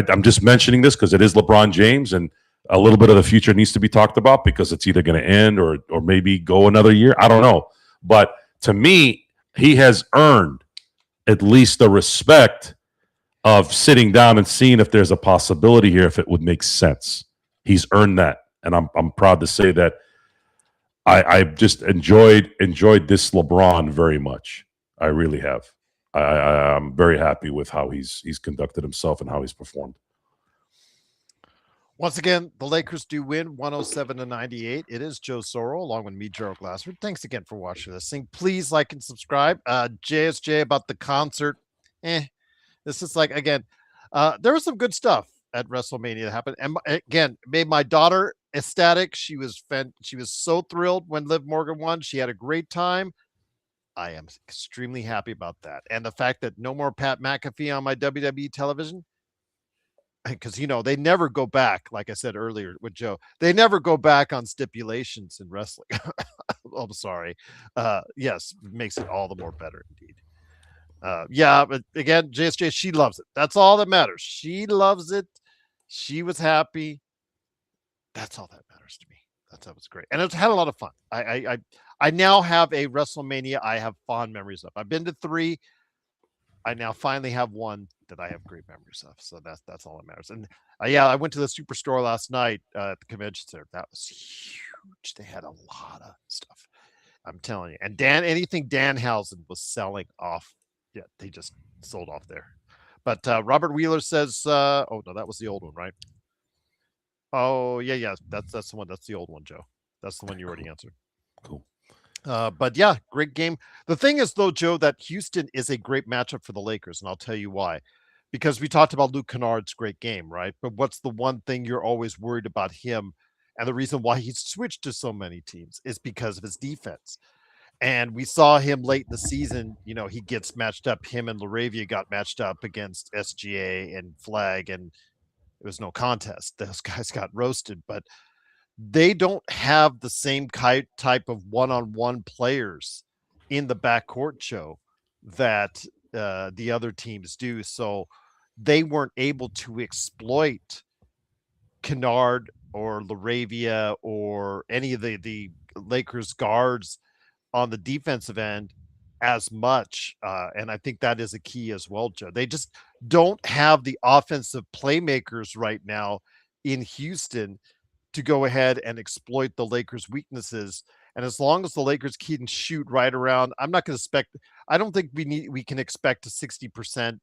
I'm just mentioning this because it is LeBron James, and a little bit of the future needs to be talked about because it's either going to end or maybe go another year. I don't know. But to me, he has earned at least the respect of sitting down and seeing if there's a possibility here, if it would make sense. He's earned that. And I'm proud to say that I've just enjoyed this LeBron very much. I really have. I'm very happy with how he's conducted himself and how he's performed. Once again, the Lakers do win 107-98. It is Joe Soro along with me, Gerald Glassford. Thanks again for watching this thing. Please like and subscribe. JSJ about the concert. This is like, again, there was some good stuff at WrestleMania that happened. And again, made my daughter ecstatic. She was so thrilled when Liv Morgan won. She had a great time. I am extremely happy about that. And the fact that no more Pat McAfee on my WWE television, because they never go back, like I said earlier with Joe, they never go back on stipulations in wrestling. I'm sorry. Yes, it makes it all the more better indeed. Yeah, but again, JSJ, she loves it. That's all that matters. She loves it. She was happy. That's all that matters to me. That was great. And it's had a lot of fun. I now have a WrestleMania I have fond memories of. I've been to 3. I now finally have one that I have great memories of. So that's all that matters. And yeah, I went to the Superstore last night at the convention center. That was huge. They had a lot of stuff. I'm telling you. And anything Danhausen was selling off. Yeah, they just sold off there. But Robert Wheeler says, oh no, that was the old one, right? Oh yeah, that's the one. That's the old one, Joe. That's the one you already answered. Cool. But yeah, great game. The thing is, though, Joe, that Houston is a great matchup for the Lakers, and I'll tell you why. Because we talked about Luke Kennard's great game, right? But what's the one thing you're always worried about him? And the reason why he's switched to so many teams is because of his defense. And we saw him late in the season. He gets matched up. Him and Laravia got matched up against SGA and Flag, and it was no contest. Those guys got roasted, but they don't have the same type of one-on-one players in the backcourt, Joe, that the other teams do. So they weren't able to exploit Kennard or Laravia or any of the Lakers guards on the defensive end as much. And I think that is a key as well, Joe. They just don't have the offensive playmakers right now in Houston to go ahead and exploit the Lakers' weaknesses. And as long as the Lakers can shoot right around, I don't think we can expect a 60%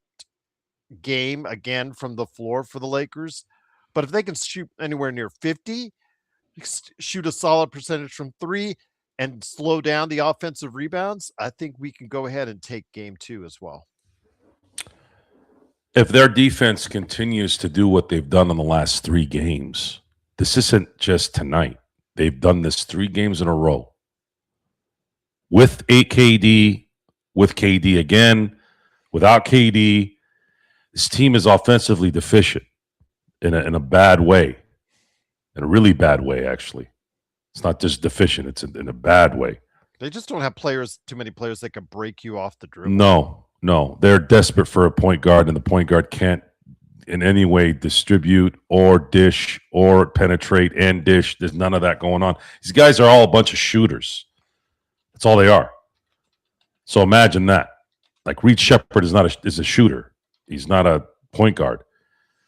game again from the floor for the Lakers. But if they can shoot anywhere near 50, shoot a solid percentage from three, and slow down the offensive rebounds, I think we can go ahead and take game 2 as well. If their defense continues to do what they've done in the last 3 games, this isn't just tonight. They've done this 3 games in a row. With 8 KD, with KD again, without KD, this team is offensively deficient in a bad way, in a really bad way, actually. It's not just deficient; it's in a bad way. They just don't have too many players that can break you off the dribble. No, they're desperate for a point guard, and the point guard can't in any way distribute or dish or penetrate and dish. There's none of that going on. These guys are all a bunch of shooters. That's all they are. So imagine that. Like Reed Shepherd is a shooter. He's not a point guard.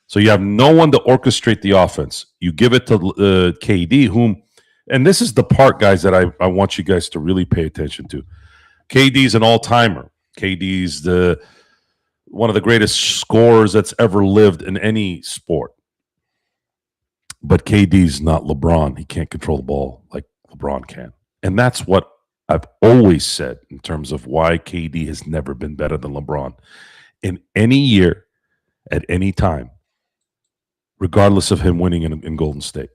So you have no one to orchestrate the offense. You give it to KD, whom, and this is the part, guys, that I want you guys to really pay attention to. KD's an all-timer. KD's one of the greatest scorers that's ever lived in any sport. But KD's not LeBron. He can't control the ball like LeBron can. And that's what I've always said in terms of why KD has never been better than LeBron in any year, at any time, regardless of him winning in Golden State.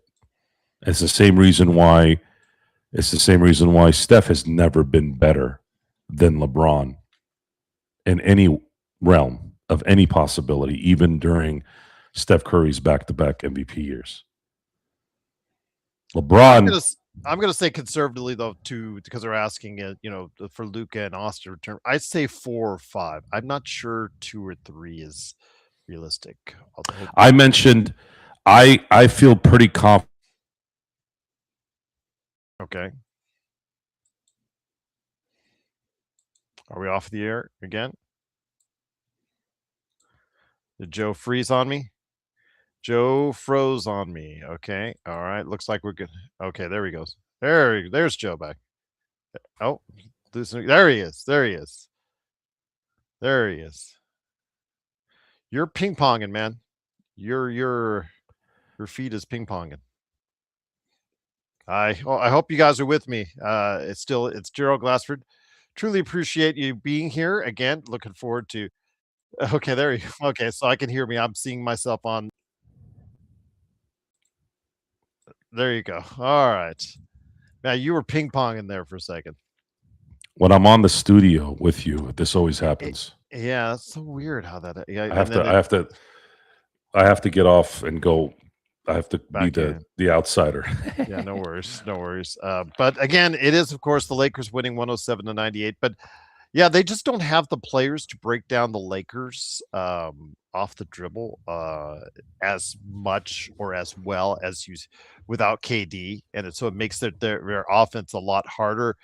It's the same reason why Steph has never been better than LeBron in any realm of any possibility, even during Steph Curry's back-to-back MVP years. LeBron. I'm going to say conservatively, though, too, because they're asking, for Luka and Austin return. I'd say 4 or 5. I'm not sure 2 or 3 is realistic. I mentioned I feel pretty confident. Okay. Are we off the air again? Did Joe freeze on me? Joe froze on me. Okay. All right. Looks like we're good. Okay. There he goes. There's Joe back. Oh, there he is. There he is. There he is. You're ping ponging, man. Your feet is ping ponging. I hope you guys are with me. It's Gerald Glassford. Truly appreciate you being here again. Looking forward to. Okay, there you go. Okay, so I can hear me. I'm seeing myself on. There you go. All right. Now you were ping ponging there for a second. When I'm on the studio with you, this always happens. Yeah, it's so weird how that. Yeah, I have to get off and go. I have to be the outsider. Yeah, no worries, no worries. But again, it is of course the Lakers winning 107-98. But yeah, they just don't have the players to break down the Lakers off the dribble as much or as well as without KD, and so it makes their offense a lot harder.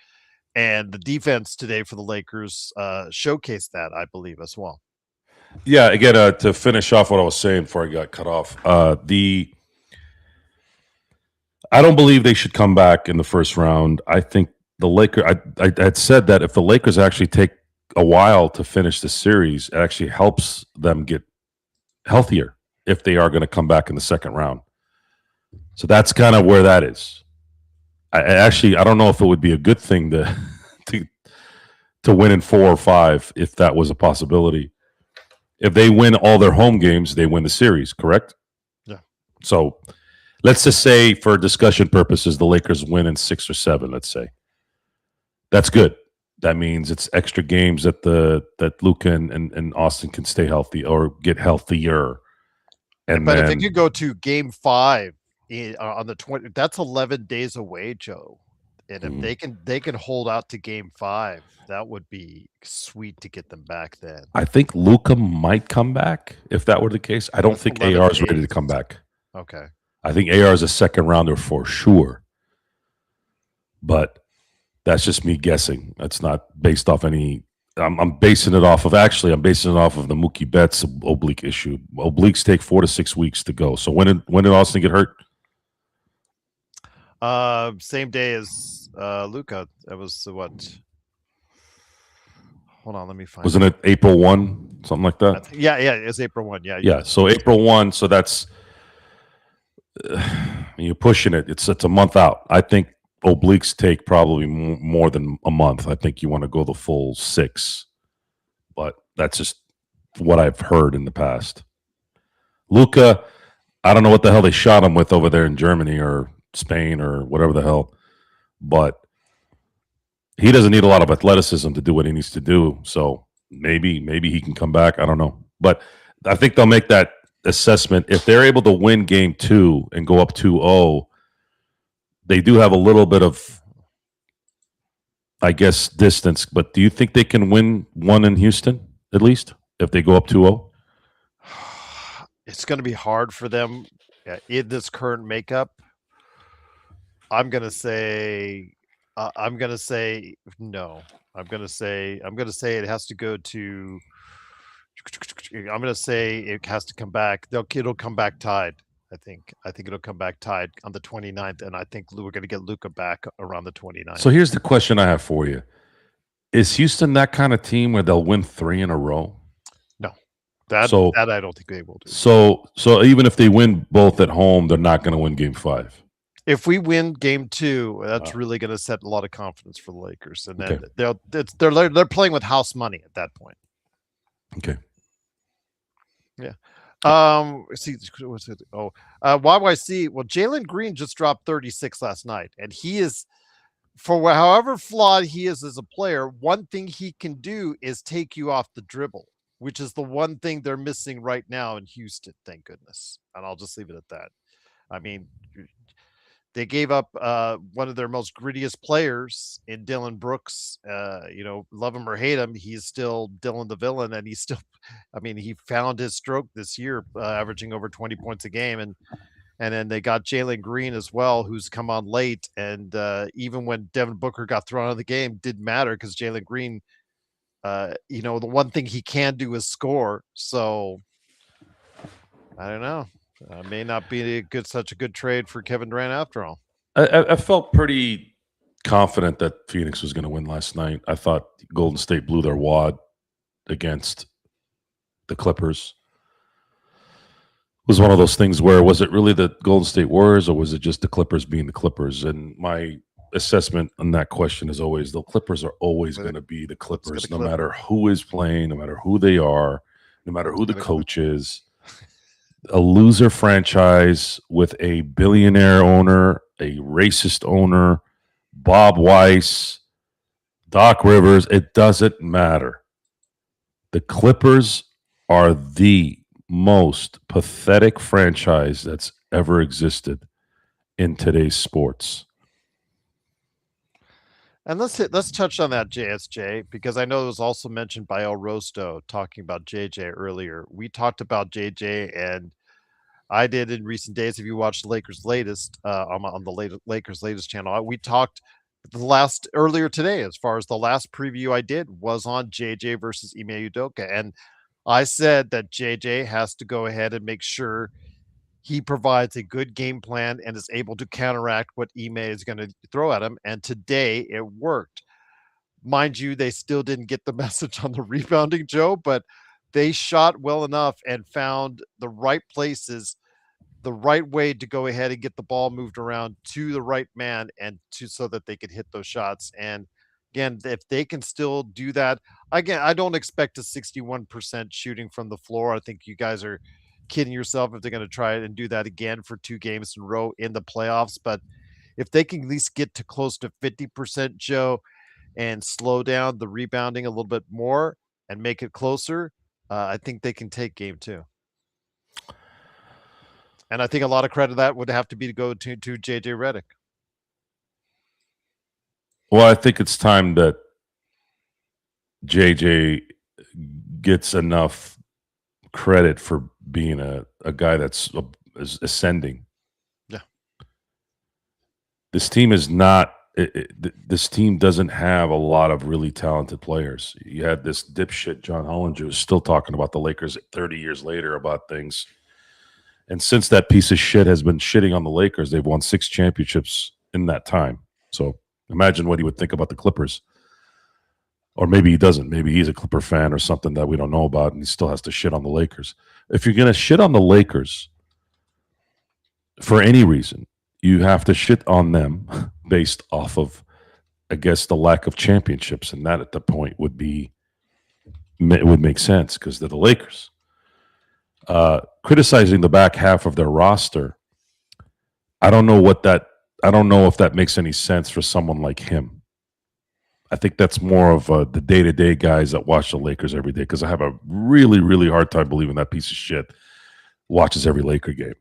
And the defense today for the Lakers showcased that, I believe, as well. Yeah, again, to finish off what I was saying before I got cut off, I don't believe they should come back in the first round. I think the Lakers. I had said that if the Lakers actually take a while to finish the series, it actually helps them get healthier if they are going to come back in the second round. So that's kind of where that is. I don't know if it would be a good thing to win in 4 or 5 if that was a possibility. If they win all their home games, they win the series, correct? Yeah. So let's just say, for discussion purposes, the Lakers win in 6 or 7, let's say. That's good. That means it's extra games that Luka and Austin can stay healthy or get healthier. But if it could go to game 5 on the 20th, that's 11 days away, Joe. And if they can hold out to game 5, that would be sweet to get them back then. I think Luka might come back if that were the case. I don't think AR is ready to come back. Okay. I think AR is a second rounder for sure. But that's just me guessing. That's not based off any. I'm basing it off of the Mookie Betts oblique issue. Obliques take 4 to 6 weeks to go. So when did Austin get hurt? Same day as Luka. That was what? Hold on, let me find. Wasn't it April 1, something like that? Yeah, it's April 1. Yeah. So April 1. So that's You're pushing it. It's a month out. I think obliques take probably more than a month. I think you want to go the full 6, but that's just what I've heard in the past. Luca, I don't know what the hell they shot him with over there in Germany or Spain or whatever the hell, but he doesn't need a lot of athleticism to do what he needs to do. So maybe he can come back. I don't know, but I think they'll make that assessment if they're able to win game 2 and go up 2-0. They do have a little bit of, I guess, distance, but do you think they can win one in Houston at least if they go up 2-0? It's going to be hard for them in this current makeup. I'm going to say no. I'm going to say it has to go to. I'm going to say it has to come back. It'll come back tied. I think it'll come back tied on the 29th, and I think we're going to get Luca back around the 29th. So here's the question I have for you: is Houston that kind of team where they'll win 3 in a row? No, that I don't think they will do. So even if they win both at home, they're not going to win Game 5. If we win game 2, that's really going to set a lot of confidence for the Lakers, and then they're playing with house money at that point. Okay. Yeah. See, what's it? YYC. Well, Jalen Green just dropped 36 last night, and he is, for however flawed he is as a player, one thing he can do is take you off the dribble, which is the one thing they're missing right now in Houston. Thank goodness. And I'll just leave it at that. I mean, they gave up one of their most grittiest players in Dylan Brooks. Love him or hate him, he's still Dylan the villain, and he's still. I mean, he found his stroke this year, averaging over 20 points a game, and then they got Jalen Green as well, who's come on late, and even when Devin Booker got thrown out of the game, didn't matter because Jalen Green, the one thing he can do is score. So I don't know. May not be such a good trade for Kevin Durant after all. I felt pretty confident that Phoenix was going to win last night. I thought Golden State blew their wad against the Clippers. It was one of those things where, was it really the Golden State Warriors or was it just the Clippers being the Clippers? And my assessment on that question is always the Clippers are always going to be the Clippers, no matter who is playing, no matter who they are, no matter who the coach is. A loser franchise with a billionaire owner, a racist owner, Bob Weiss, Doc Rivers, it doesn't matter. The Clippers are the most pathetic franchise that's ever existed in today's sports. And let's touch on that JSJ, because I know it was also mentioned by El Rosto talking about JJ earlier. We talked about JJ, and I did in recent days. If you watched the Lakers latest on the Lakers latest channel, we talked earlier today. As far as the last preview I did was on JJ versus Ime Udoka, and I said that JJ has to go ahead and make sure he provides a good game plan and is able to counteract what Ime is going to throw at him. And today it worked. Mind you, they still didn't get the message on the rebounding, Joe, but they shot well enough and found the right places, the right way to go ahead and get the ball moved around to the right man so that they could hit those shots. And again, if they can still do that, again, I don't expect a 61% shooting from the floor. I think you guys are kidding yourself if they're going to try and do that again for 2 games in a row in the playoffs. But if they can at least get to close to 50%, Joe, and slow down the rebounding a little bit more and make it closer, I think they can take game 2. And I think a lot of credit of that would have to be to go to JJ Redick. Well, I think it's time that JJ gets enough credit for being a guy that's ascending. Yeah. This team is not this team doesn't have a lot of really talented players. You had this dipshit John Hollinger who's still talking about the Lakers 30 years later about things. And since that piece of shit has been shitting on the Lakers, they've won 6 championships in that time. So imagine what he would think about the Clippers. Or maybe he doesn't. Maybe he's a Clipper fan or something that we don't know about, and he still has to shit on the Lakers. If you're going to shit on the Lakers for any reason, you have to shit on them based off of, I guess, the lack of championships, and that at the point would make sense because they're the Lakers. Criticizing the back half of their roster, I don't know if that makes any sense for someone like him. I think that's more of the day-to-day guys that watch the Lakers every day, because I have a really, really hard time believing that piece of shit watches every Laker game.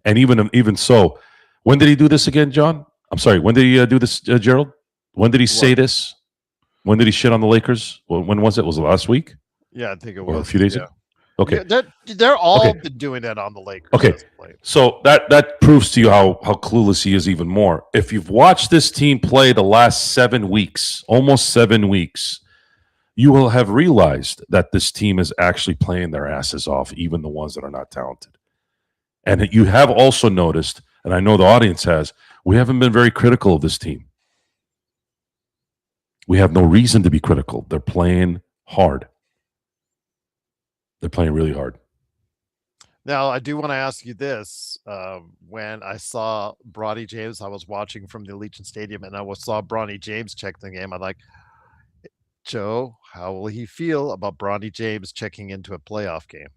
And even so, when did he do this again, John? I'm sorry, when did he do this, Gerald? When did he say this? When did he shit on the Lakers? When was it? Was it last week? Yeah, I think it Or was a few days ago? Okay. Yeah, they're all been doing that on the Lakers. Okay. So that proves to you how clueless he is even more. If you've watched this team play the last 7 weeks, almost 7 weeks, you will have realized that this team is actually playing their asses off, even the ones that are not talented. And you have also noticed, and I know the audience has, we haven't been very critical of this team. We have no reason to be critical. They're playing hard. They're playing really hard. Now, I do want to ask you this. When I saw Bronny James, I was watching from the Allegiant Stadium, and I saw Bronny James check the game. I'm like, Joe, how will he feel about Bronny James checking into a playoff game?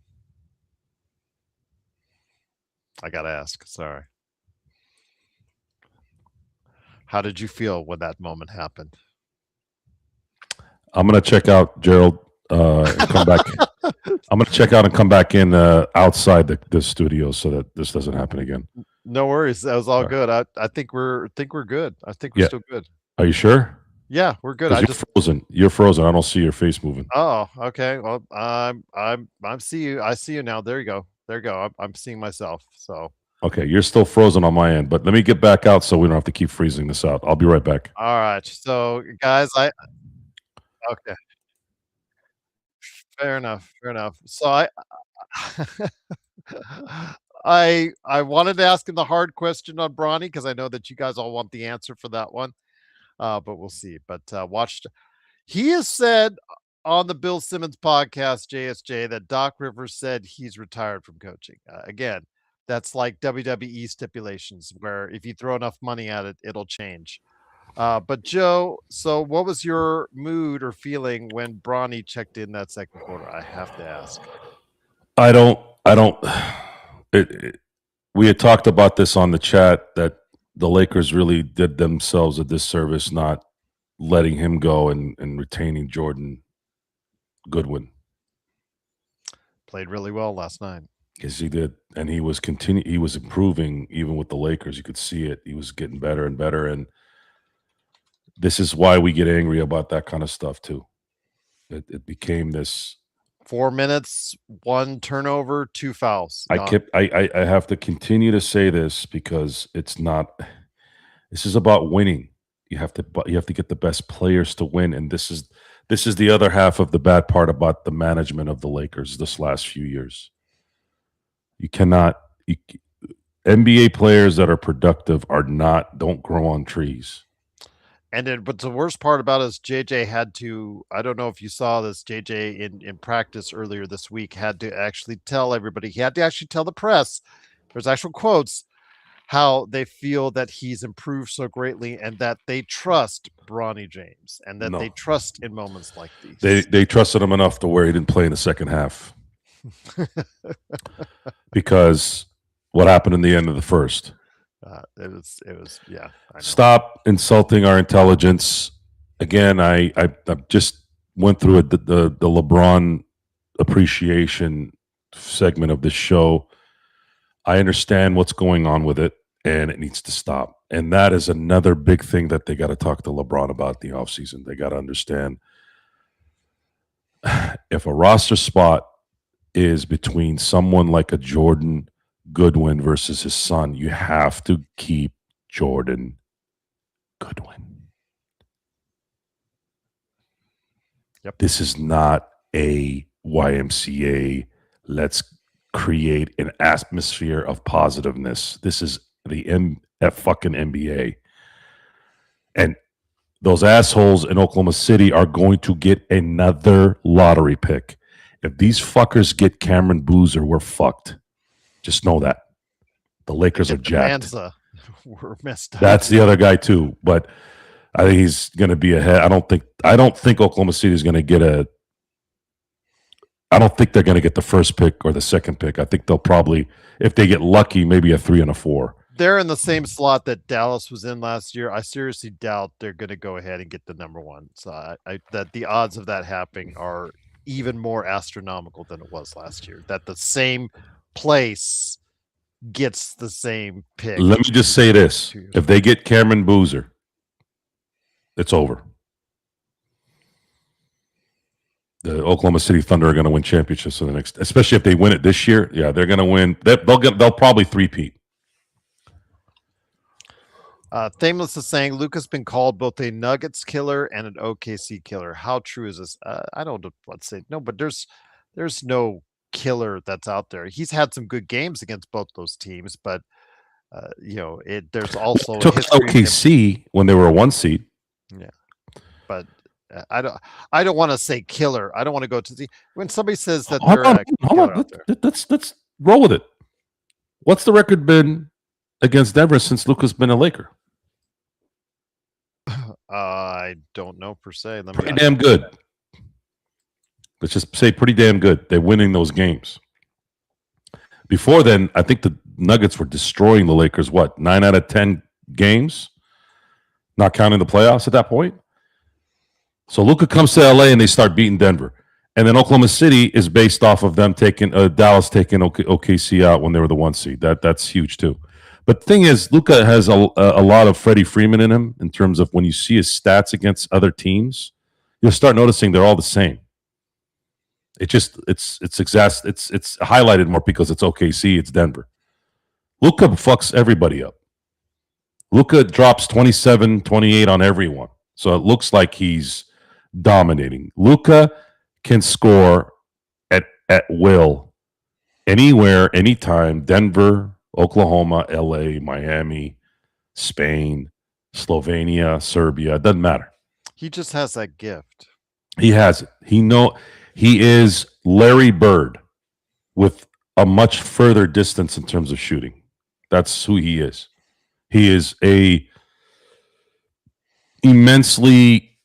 I got to ask. Sorry. How did you feel when that moment happened? I'm going to check out, Gerald, and come back. I'm going to check out and come back in outside the studio so that this doesn't happen again. No worries. That was all good. I think we're good. I think we're still good. Are you sure? Yeah, we're good. You're frozen. You're frozen. I don't see your face moving. Oh, okay. Well, I'm see you. I see you now. There you go. There you go. I'm seeing myself. So okay, you're still frozen on my end, but let me get back out so we don't have to keep freezing this out. I'll be right back. All right. So guys, okay. Fair enough. Fair enough. So I wanted to ask him the hard question on Bronny because I know that you guys all want the answer for that one. But we'll see. But he has said on the Bill Simmons podcast, JSJ, that Doc Rivers said he's retired from coaching. Again, that's like WWE stipulations where if you throw enough money at it, it'll change. But Joe, so what was your mood or feeling when Bronny checked in that second quarter? I have to ask. I don't. We had talked about this on the chat that the Lakers really did themselves a disservice not letting him go and retaining Jordan Goodwin. Played really well last night. Yes, he did, and he was He was improving even with the Lakers. You could see it. He was getting better and better, and this is why we get angry about that kind of stuff too. It became this 4 minutes, 1 turnover, 2 fouls. I have to continue to say this because it's not. This is about winning. You have to get the best players to win, and this is the other half of the bad part about the management of the Lakers this last few years. You cannot. NBA players that are productive don't grow on trees. But the worst part about it is JJ had to, I don't know if you saw this, JJ in practice earlier this week had to actually tell everybody, he had to actually tell the press, there's actual quotes, how they feel that he's improved so greatly and that they trust Bronny James and that they trust in moments like these. They trusted him enough to where he didn't play in the second half. Because what happened in the end of the first? It was yeah. Stop insulting our intelligence. Again, I just went through the LeBron appreciation segment of this show. I understand what's going on with it, and it needs to stop. And that is another big thing that they got to talk to LeBron about in the offseason. They got to understand if a roster spot is between someone like a Jordan Goodwin versus his son, you have to keep Jordan Goodwin. Yep. This is not a YMCA. Let's create an atmosphere of positiveness. This is the fucking NBA. And those assholes in Oklahoma City are going to get another lottery pick. If these fuckers get Cameron Boozer, we're fucked. Just know that. The Lakers are jacked. We're messed up. That's the other guy too, but I think he's going to be ahead. I don't think Oklahoma City is going to get a. I don't think they're going to get the first pick or the second pick. I think they'll probably, if they get lucky, maybe a 3 and a 4. They're in the same slot that Dallas was in last year. I seriously doubt they're going to go ahead and get the number 1. So I that the odds of that happening are even more astronomical than it was last year. That the same place gets the same pick. Let me just say this: if they get Cameron Boozer, it's over. The Oklahoma City Thunder are going to win championships for the next, especially if they win it this year. Yeah, they're going to win. They'll probably three-peat. Thameless is saying Luka's been called both a Nuggets killer and an OKC killer. How true is this? I don't know what to say. No, but there's no killer that's out there. He's had some good games against both those teams, but there's also took OKC when they were a 1 seed. Yeah, but I don't want to say killer. I don't want to go to the when somebody says that they're hold on. Let's roll with it. What's the record been against Denver since Luka's been a Laker? I don't know per se. Pretty damn good. Let's just say pretty damn good. They're winning those games. Before then, I think the Nuggets were destroying the Lakers. What, 9 out of 10 games? Not counting the playoffs at that point. So Luka comes to LA and they start beating Denver. And then Oklahoma City is based off of them taking Dallas taking OKC out when they were the 1 seed. That's huge too. But the thing is, Luka has a lot of Freddie Freeman in him in terms of when you see his stats against other teams, you'll start noticing they're all the same. It's highlighted more because it's OKC, it's Denver. Luka fucks everybody up. Luka drops 27, 28 on everyone. So it looks like he's dominating. Luka can score at will anywhere, anytime. Denver, Oklahoma, LA, Miami, Spain, Slovenia, Serbia. It doesn't matter. He just has that gift. He has it. He is Larry Bird with a much further distance in terms of shooting. That's who he is. He is a immensely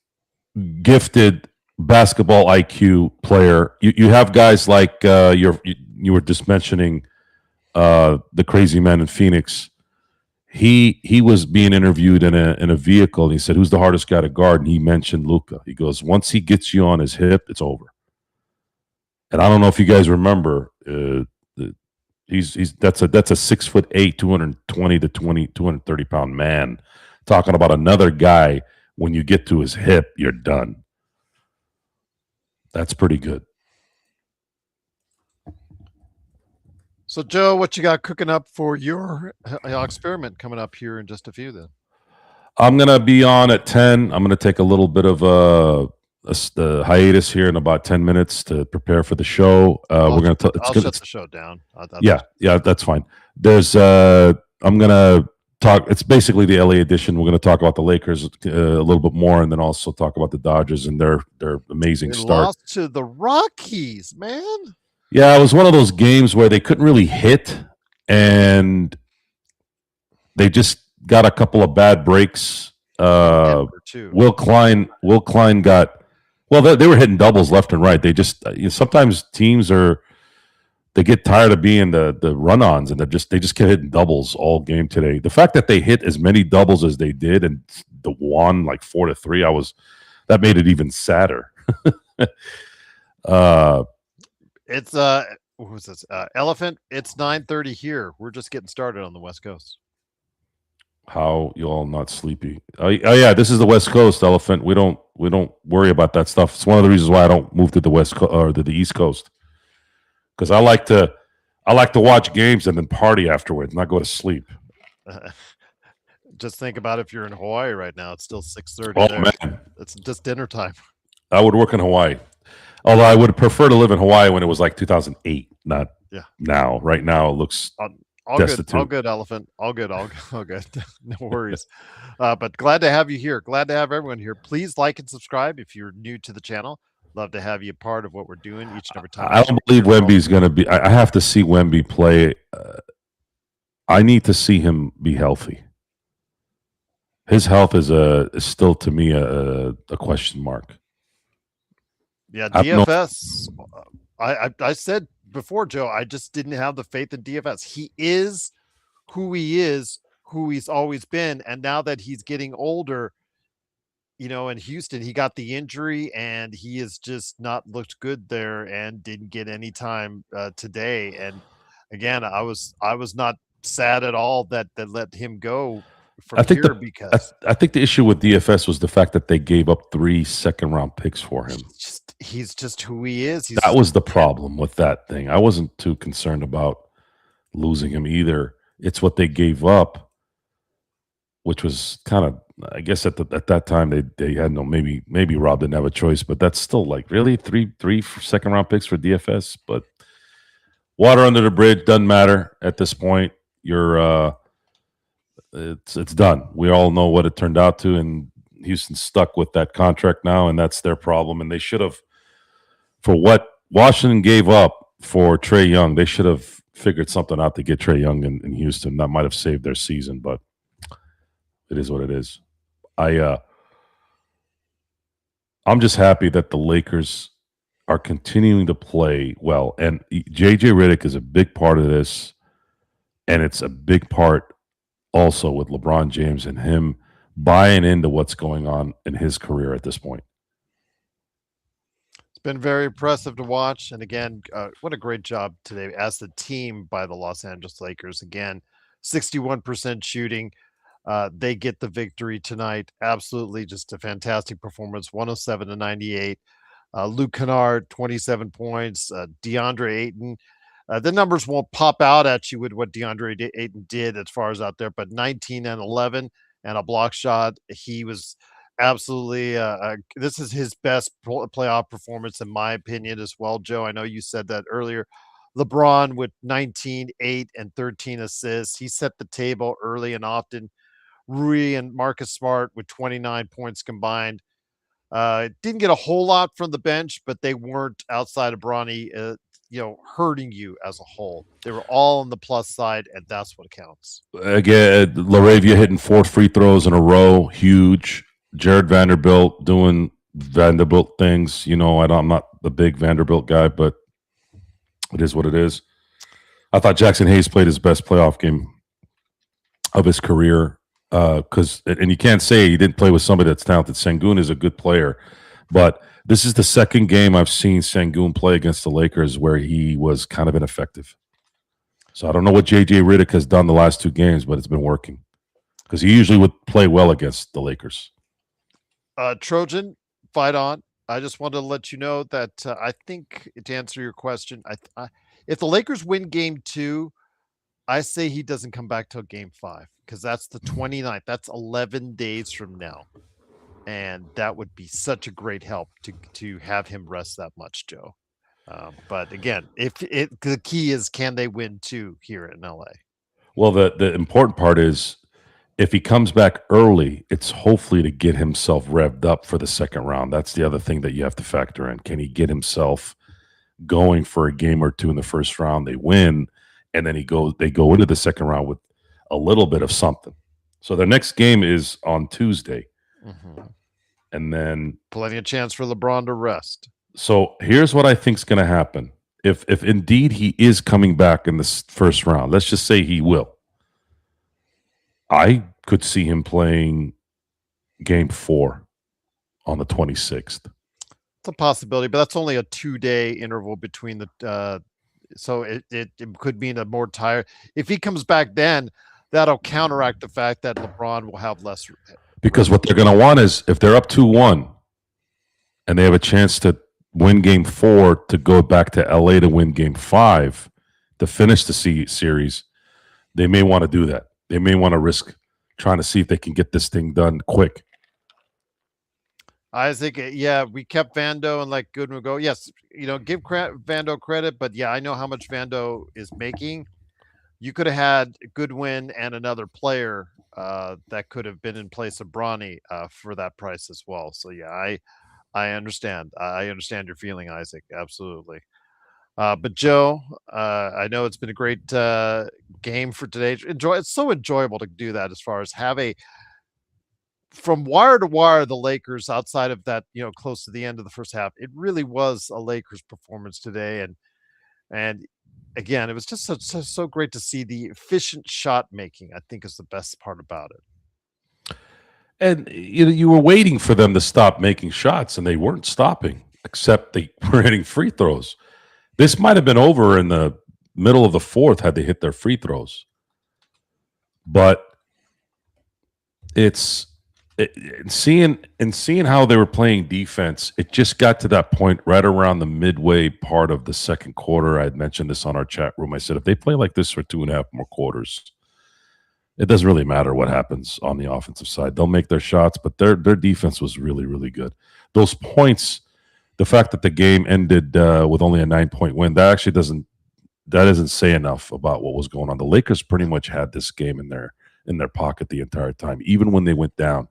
gifted basketball IQ player. You have guys like you were just mentioning the crazy man in Phoenix. He was being interviewed in a vehicle, and he said, "Who's the hardest guy to guard?" And he mentioned Luka. He goes, "Once he gets you on his hip, it's over." And I don't know if you guys remember, that's a 6'8", 220 to 230 pound man talking about another guy. When you get to his hip, you're done. That's pretty good. So, Joe, what you got cooking up for your experiment coming up here in just a few then? I'm going to be on at 10. I'm going to take a little bit of a hiatus here in about 10 minutes to prepare for the show. We're going to shut the show down. Yeah, that's fine. I'm going to talk. It's basically the LA edition. We're going to talk about the Lakers a little bit more, and then also talk about the Dodgers and their amazing start. Lost to the Rockies, man. Yeah, it was one of those games where they couldn't really hit, and they just got a couple of bad breaks. Will Klein got they were hitting doubles left and right. They just sometimes teams they get tired of being the run-ons, and they just kept hitting doubles all game today. The fact that they hit as many doubles as they did and the won like 4-3, that made it even sadder. It's what was this? Elephant. It's 9:30 here. We're just getting started on the West Coast. How you all not sleepy? Oh yeah, this is the West Coast, Elephant. We don't worry about that stuff. It's one of the reasons why I don't move to the West or to the East Coast, because I like to watch games and then party afterwards, not go to sleep. Just think about if you're in Hawaii right now. It's still 6:30. Oh there. Man, it's just dinner time. I would work in Hawaii. Although I would prefer to live in Hawaii when it was like 2008, not now. Right now, it looks destitute. All good, Elephant. All good. No worries. But glad to have you here. Glad to have everyone here. Please like and subscribe if you're new to the channel. Love to have you part of what we're doing each and every time. I don't believe Wemby's going to be. I have to see Wemby play I need to see him be healthy. His health is still to me a question mark. Yeah, I don't know. DFS. I said before, Joe, I just didn't have the faith in DFS. He is who he is, who he's always been, and now that he's getting older, in Houston, he got the injury and he has just not looked good there and didn't get any time today. And again, I was not sad at all that let him go I from think here the I, because I think the issue with DFS was the fact that they gave up 3 second round picks for him. he's just who he is. He's That just was the can't. problem with that thing. I wasn't too concerned about losing him either. It's what they gave up, which was kind of, I guess at that time they had no, maybe Rob didn't have a choice, but that's still like really three second round picks for DFS. But water under the bridge doesn't matter at this point. You're it's done. We all know what it turned out to, and Houston's stuck with that contract now, and that's their problem. And they should have, for what Washington gave up for Trey Young, they should have figured something out to get Trey Young in Houston. That might have saved their season, but it is what it is. I I'm just happy that the Lakers are continuing to play well, and JJ Redick is a big part of this, and it's a big part also with LeBron James and him buying into what's going on in his career at this point. It's been very impressive to watch. And again, what a great job today as the team by the Los Angeles Lakers. Again, 61% shooting. They get the victory tonight. Absolutely just a fantastic performance, 107-98. Luke Kennard, 27 points. DeAndre Ayton. The numbers won't pop out at you with what DeAndre Ayton did as far as out there, but 19 and 11 and a block shot. He was absolutely, this is his best playoff performance, in my opinion, as well, Joe. I know you said that earlier. LeBron with 19, 8, and 13 assists. He set the table early and often. Rui and Marcus Smart with 29 points combined. Didn't get a whole lot from the bench, but they weren't outside of Bronny, hurting you as a whole. They were all on the plus side, and that's what counts. Again, Laravia hitting 4 free throws in a row, huge. Jared Vanderbilt doing Vanderbilt things. I'm not the big Vanderbilt guy, but it is what it is. I thought Jackson Hayes played his best playoff game of his career. And you can't say he didn't play with somebody that's talented. Sengun is a good player, but this is the second game I've seen Sengun play against the Lakers where he was kind of ineffective. So I don't know what JJ Redick has done the last 2 games, but it's been working because he usually would play well against the Lakers. Trojan, fight on. I just wanted to let you know that I think to answer your question, if the Lakers win game 2, I say he doesn't come back till game 5 because that's the 29th. That's 11 days from now. And that would be such a great help to have him rest that much, Joe. But again, the key is, can they win 2 here in LA? Well, the important part is if he comes back early, it's hopefully to get himself revved up for the second round. That's the other thing that you have to factor in. Can he get himself going for a game or 2 in the first round? They win, and then they go into the second round with a little bit of something. So their next game is on Tuesday. Mm-hmm. And then plenty of chance for LeBron to rest. So here's what I think is going to happen. If indeed he is coming back in this first round, let's just say he will. I could see him playing game 4 on the 26th. It's a possibility, but that's only a 2-day interval between the so it could mean a more tired. If he comes back then, that'll counteract the fact that LeBron will have less. Because what they're going to want is if they're up 2-1 and they have a chance to win game 4 to go back to LA to win game 5 to finish the series, they may want to do that. They may want to risk trying to see if they can get this thing done quick. I think, yeah, we kept Vando and let Goodwin go. Yes, give Vando credit, but yeah, I know how much Vando is making. You could have had Goodwin and another player that could have been in place of Bronny for that price as well. So yeah, I understand. I understand your feeling, Isaac. Absolutely. But Joe, I know it's been a great game for today. It's so enjoyable to do that as far as have a from wire to wire, the Lakers outside of that, close to the end of the first half, it really was a Lakers performance today. And again, it was just so great to see the efficient shot making, I think is the best part about it. And you were waiting for them to stop making shots, and they weren't stopping, except they were hitting free throws. This might have been over in the middle of the fourth had they hit their free throws. But seeing how they were playing defense, it just got to that point right around the midway part of the second quarter. I had mentioned this on our chat room. I said, if they play like this for 2.5 more quarters, it doesn't really matter what happens on the offensive side. They'll make their shots, but their defense was really, really good. Those points, the fact that the game ended with only a 9-point win, that actually doesn't say enough about what was going on. The Lakers pretty much had this game in their pocket the entire time, even when they went down,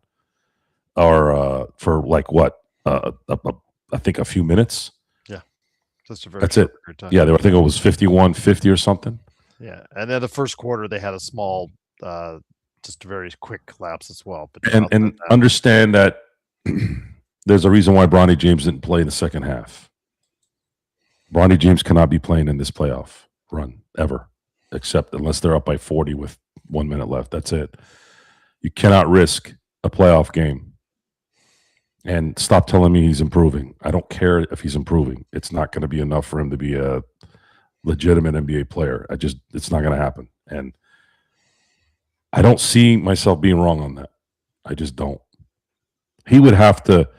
or for like what I think a few minutes. Yeah, that's it. Time. Yeah, I think it was 51-50 or something. Yeah, and then the first quarter they had a small, just a very quick collapse as well. But and understand that there's a reason why Bronny James didn't play in the second half. Bronny James cannot be playing in this playoff run ever, except unless they're up by 40 with 1 minute left. That's it. You cannot risk a playoff game. And stop telling me he's improving. I don't care if he's improving. It's not going to be enough for him to be a legitimate NBA player. It's not going to happen. And I don't see myself being wrong on that. I just don't. He would have to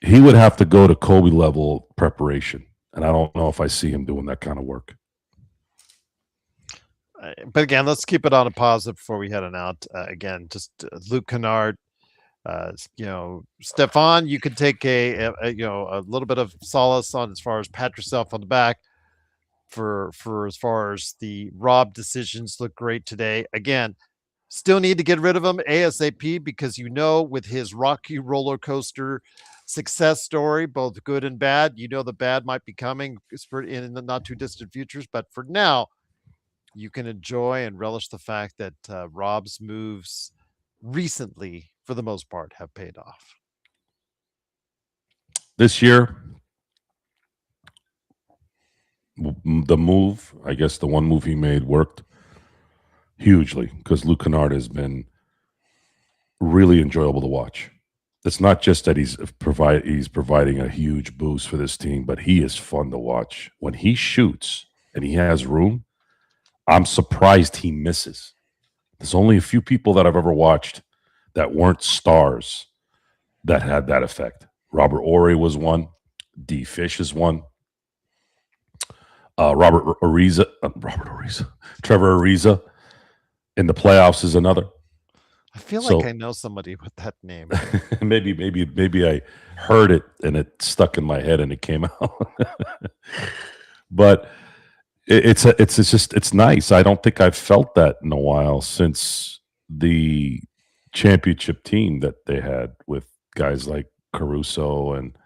go to Kobe level preparation. And I don't know if I see him doing that kind of work. But again, let's keep it on a positive before we head on out. Again, just Luke Kennard. Stefan, you could take a little bit of solace on as far as pat yourself on the back for as far as the Rob decisions look great today. Again, still need to get rid of him ASAP because with his rocky roller coaster success story, both good and bad, the bad might be coming in the not too distant futures. But for now, you can enjoy and relish the fact that Rob's moves recently, for the most part, have paid off. This year, the one move he made worked hugely because Luke Kennard has been really enjoyable to watch. It's not just that he's providing a huge boost for this team, but he is fun to watch. When he shoots and he has room, I'm surprised he misses. There's only a few people that I've ever watched that weren't stars that had that effect. Robert Horry was one. D. Fish is one. Trevor Ariza in the playoffs is another. I feel like I know somebody with that name. maybe I heard it and it stuck in my head and it came out. But it's nice. I don't think I've felt that in a while since the championship team that they had with guys like Caruso and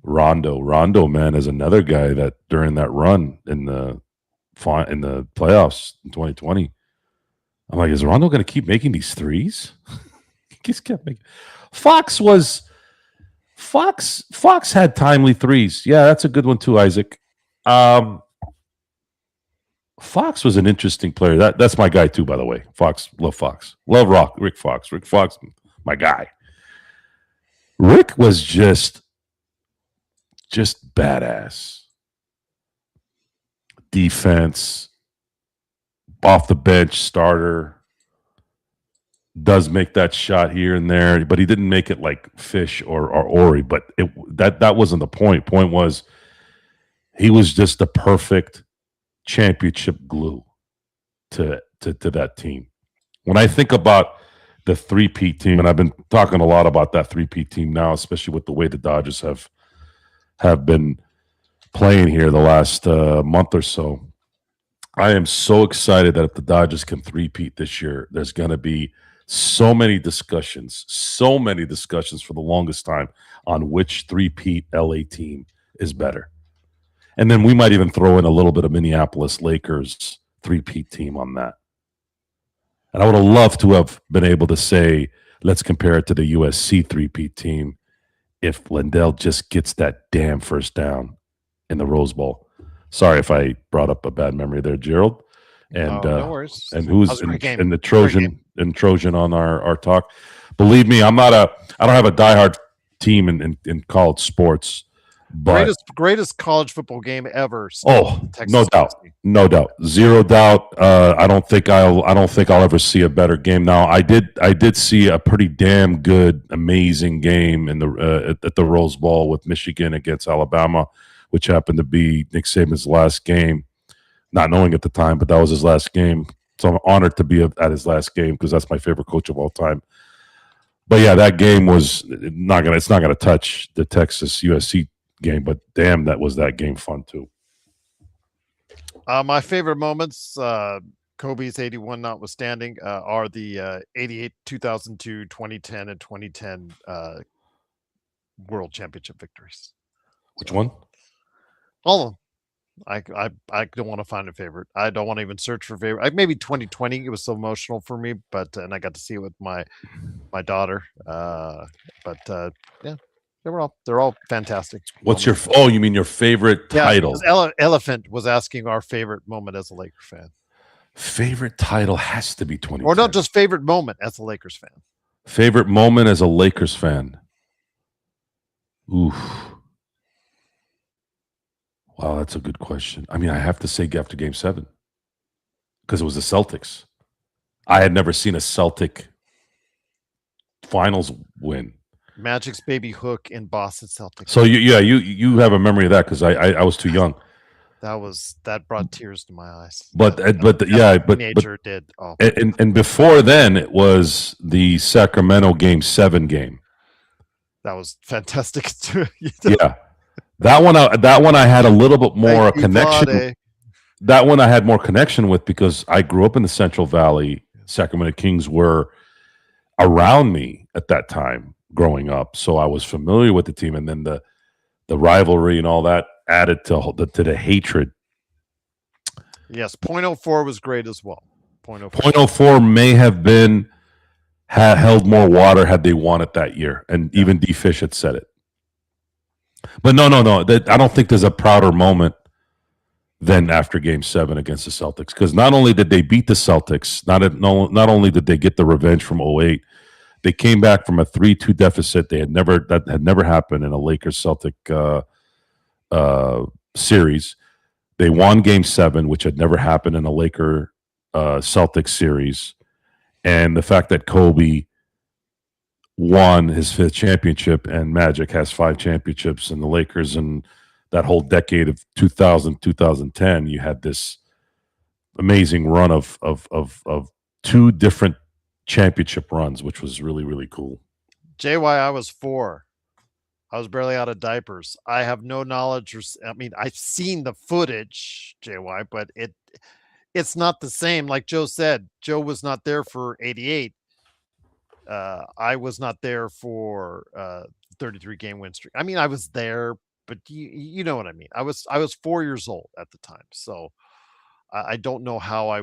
Rondo. Rondo, man, is another guy that during that run in the playoffs in 2020, I'm like, is Rondo going to keep making these threes? He just kept making. Fox had timely threes. Yeah, that's a good one too, Isaac. Fox was an interesting player. That's my guy too, by the way. Fox, love Rick Fox. Rick Fox, my guy. Rick was just badass. Defense, off the bench starter, does make that shot here and there, but he didn't make it like Fish or Horry. But that wasn't the point. Point was he was just the perfect championship glue to that team. When I think about the three-peat team, and I've been talking a lot about that three-peat team now, especially with the way the Dodgers have been playing here the last month or so. I am so excited that if the Dodgers can three-peat this year, there's going to be so many discussions for the longest time on which three-peat LA team is better. And then we might even throw in a little bit of Minneapolis Lakers three-peat team on that. And I would have loved to have been able to say, let's compare it to the USC three-peat team if Lindell just gets that damn first down in the Rose Bowl. Sorry if I brought up a bad memory there, Gerald. And no worries. And who's in the Trojan on our talk. Believe me, I don't have a diehard team in college sports. But greatest college football game ever. No doubt, zero doubt. I don't think I'll ever see a better game. Now, I did see a pretty damn good, amazing game in the at the Rose Bowl with Michigan against Alabama, which happened to be Nick Saban's last game. Not knowing at the time, but that was his last game. So I'm honored to be at his last game because that's my favorite coach of all time. But yeah, that game was it's not gonna touch the Texas USC game, but damn, was that game fun too. My favorite moments, Kobe's 81 notwithstanding, are the 88, 2002, 2010, and 2010 World Championship victories. Which one? All of them. I don't want to find a favorite. I don't want to even search for favorite. Maybe 2020. It was so emotional for me, and I got to see it with my daughter. Yeah. They're all fantastic. What's you mean your favorite title? Elephant was asking our favorite moment as a Lakers fan. Favorite title has to be 20. Or not just favorite moment as a Lakers fan. Favorite moment as a Lakers fan. Oof. Wow, that's a good question. I mean, I have to say after Game 7 because it was the Celtics. I had never seen a Celtic finals win. Magic's baby hook in Boston Celtics. So you have a memory of that because I was too young. That brought tears to my eyes. But nature did. Oh. And before then it was the Sacramento Game 7 game. That was fantastic too. Yeah. That one I had a little bit more connection. That one I had more connection with because I grew up in the Central Valley. Sacramento Kings were around me at that time growing up, so I was familiar with the team, and then the rivalry and all that added to the hatred. Yes, .04 was great as well. .04 may have been held more water had they won it that year, and even D. Fish had said it. But no. I don't think there's a prouder moment than after Game 7 against the Celtics because not only did they beat the Celtics, not only did they get the revenge from 08, they came back from a 3-2 deficit. That had never happened in a Lakers-Celtic series. They won Game 7, which had never happened in a Laker-Celtic series. And the fact that Kobe won his 5th championship and Magic has 5 championships and the Lakers and that whole decade of 2000, 2010, you had this amazing run of 2 different championship runs, which was really, really cool. JY, I was 4. I was barely out of diapers. I have no knowledge. I've seen the footage, JY, but it's not the same. Like Joe said, Joe was not there for 88. I was not there for 33 game win streak. I mean, I was there, but you know what I mean. I was 4 years old at the time, so I don't know how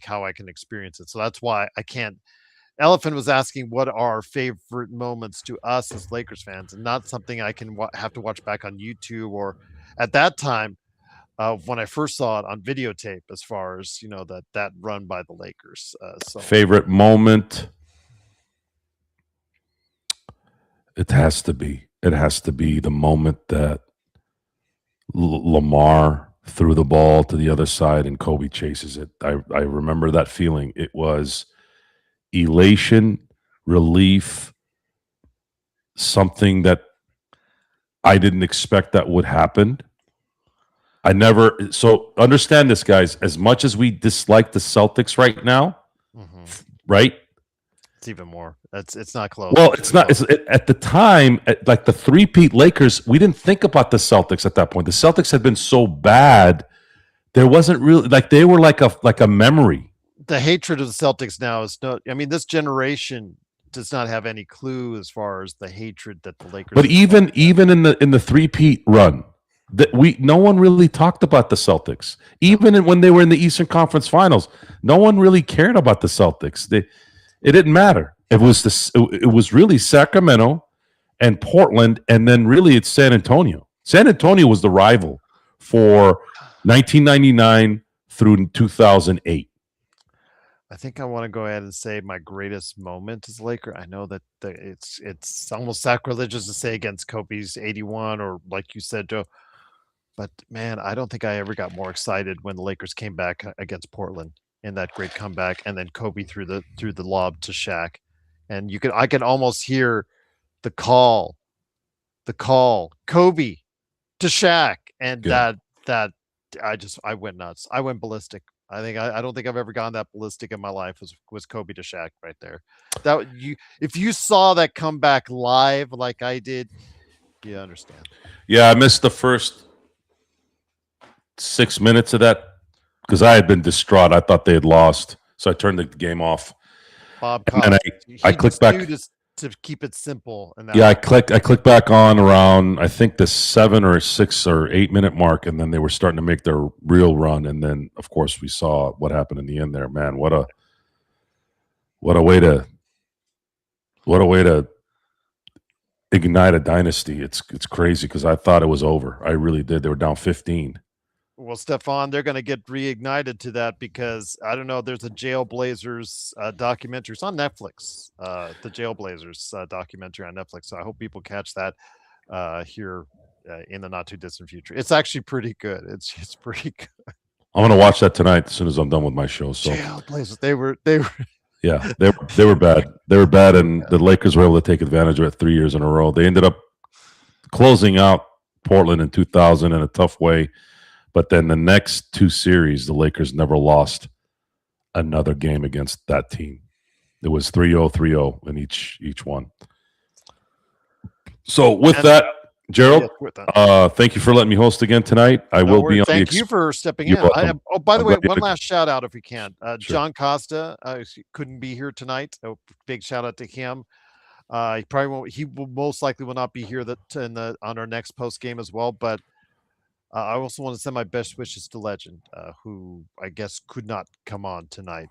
how I can experience it. So that's why I can't. Elephant was asking what are our favorite moments to us as Lakers fans, and not something I can have to watch back on YouTube or at that time when I first saw it on videotape. As far as that run by the Lakers. Favorite moment. It has to be the moment that Lamar threw the ball to the other side and Kobe chases it. I remember that feeling. It was elation, relief, something that I didn't expect that would happen. So understand this, guys, as much as we dislike the Celtics right now, right? It's even more. It's not close. Well, it's not. At the time, like the three-peat Lakers, we didn't think about the Celtics at that point. The Celtics had been so bad, there wasn't really they were like a memory. The hatred of the Celtics now is not. I mean, this generation does not have any clue as far as the hatred that the Lakers. But even in the three-peat run, No one really talked about the Celtics, even when they were in the Eastern Conference Finals. No one really cared about the Celtics. It didn't matter. It was really Sacramento and Portland, and then really it's San Antonio. San Antonio was the rival for 1999 through 2008. I think I want to go ahead and say my greatest moment as a Laker. I know that it's almost sacrilegious to say against Kobe's 81 or like you said, Joe. But man, I don't think I ever got more excited when the Lakers came back against Portland in that great comeback, and then Kobe threw the lob to Shaq, and I can almost hear the call, Kobe to Shaq, and Yeah. that I went nuts. I went ballistic. I don't think I've ever gone that ballistic in my life was Kobe to Shaq right there. If you saw that comeback live like I did, you understand. Yeah, I missed the first 6 minutes of that because I had been distraught. I thought they had lost, so I turned the game off. Bob And then I clicked back to keep it simple. And I clicked back on around I think the 7 or 6 or 8 minute mark, and then they were starting to make their real run. And then of course we saw what happened in the end there. Man, what a way to ignite a dynasty. It's crazy because I thought it was over. I really did. They were down 15. Well, Stefan, they're going to get reignited to that because I don't know. There's a Jailblazers documentary. It's on Netflix. The Jailblazers documentary on Netflix. So I hope people catch that here in the not too distant future. It's actually pretty good. It's pretty good. I'm gonna watch that tonight as soon as I'm done with my show. So Jailblazers, they were. Yeah, they were bad. They were bad, and the Lakers were able to take advantage of it 3 years in a row. They ended up closing out Portland in 2000 in a tough way. But then the next 2 series, the Lakers never lost another game against that team. It was 3-0, 3-0 in each one. So with that, Gerald, thank you for letting me host again tonight. I will be on. Thank you for stepping in. Oh, by the way, one last shout out if we can. Sure. John Costa couldn't be here tonight. Big shout out to him. He probably won't. He will most likely will not be here on our next post game as well. But I also want to send my best wishes to Legend, who I guess could not come on tonight.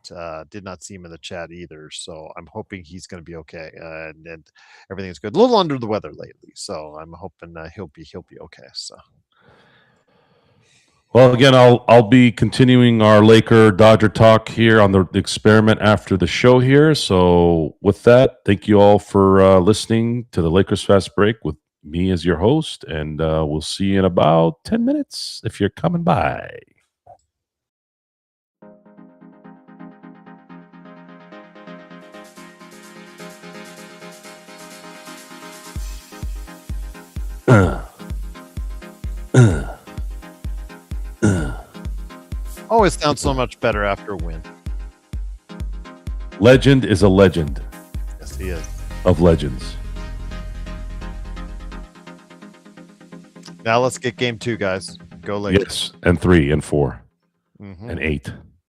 Did not see him in the chat either, so I'm hoping he's going to be okay and everything's good. A little under the weather lately, so I'm hoping he'll be okay. So, well, again, I'll be continuing our Laker Dodger talk here on the experiment after the show here. So, with that, thank you all for listening to the Lakers Fast Break with me as your host, and we'll see you in about 10 minutes if you're coming by. Always sounds so much better after a win. Legend is a legend. Yes, he is. Of legends. Now let's get game 2, guys. Go Lakers. Yes, and 3 and 4 and 8.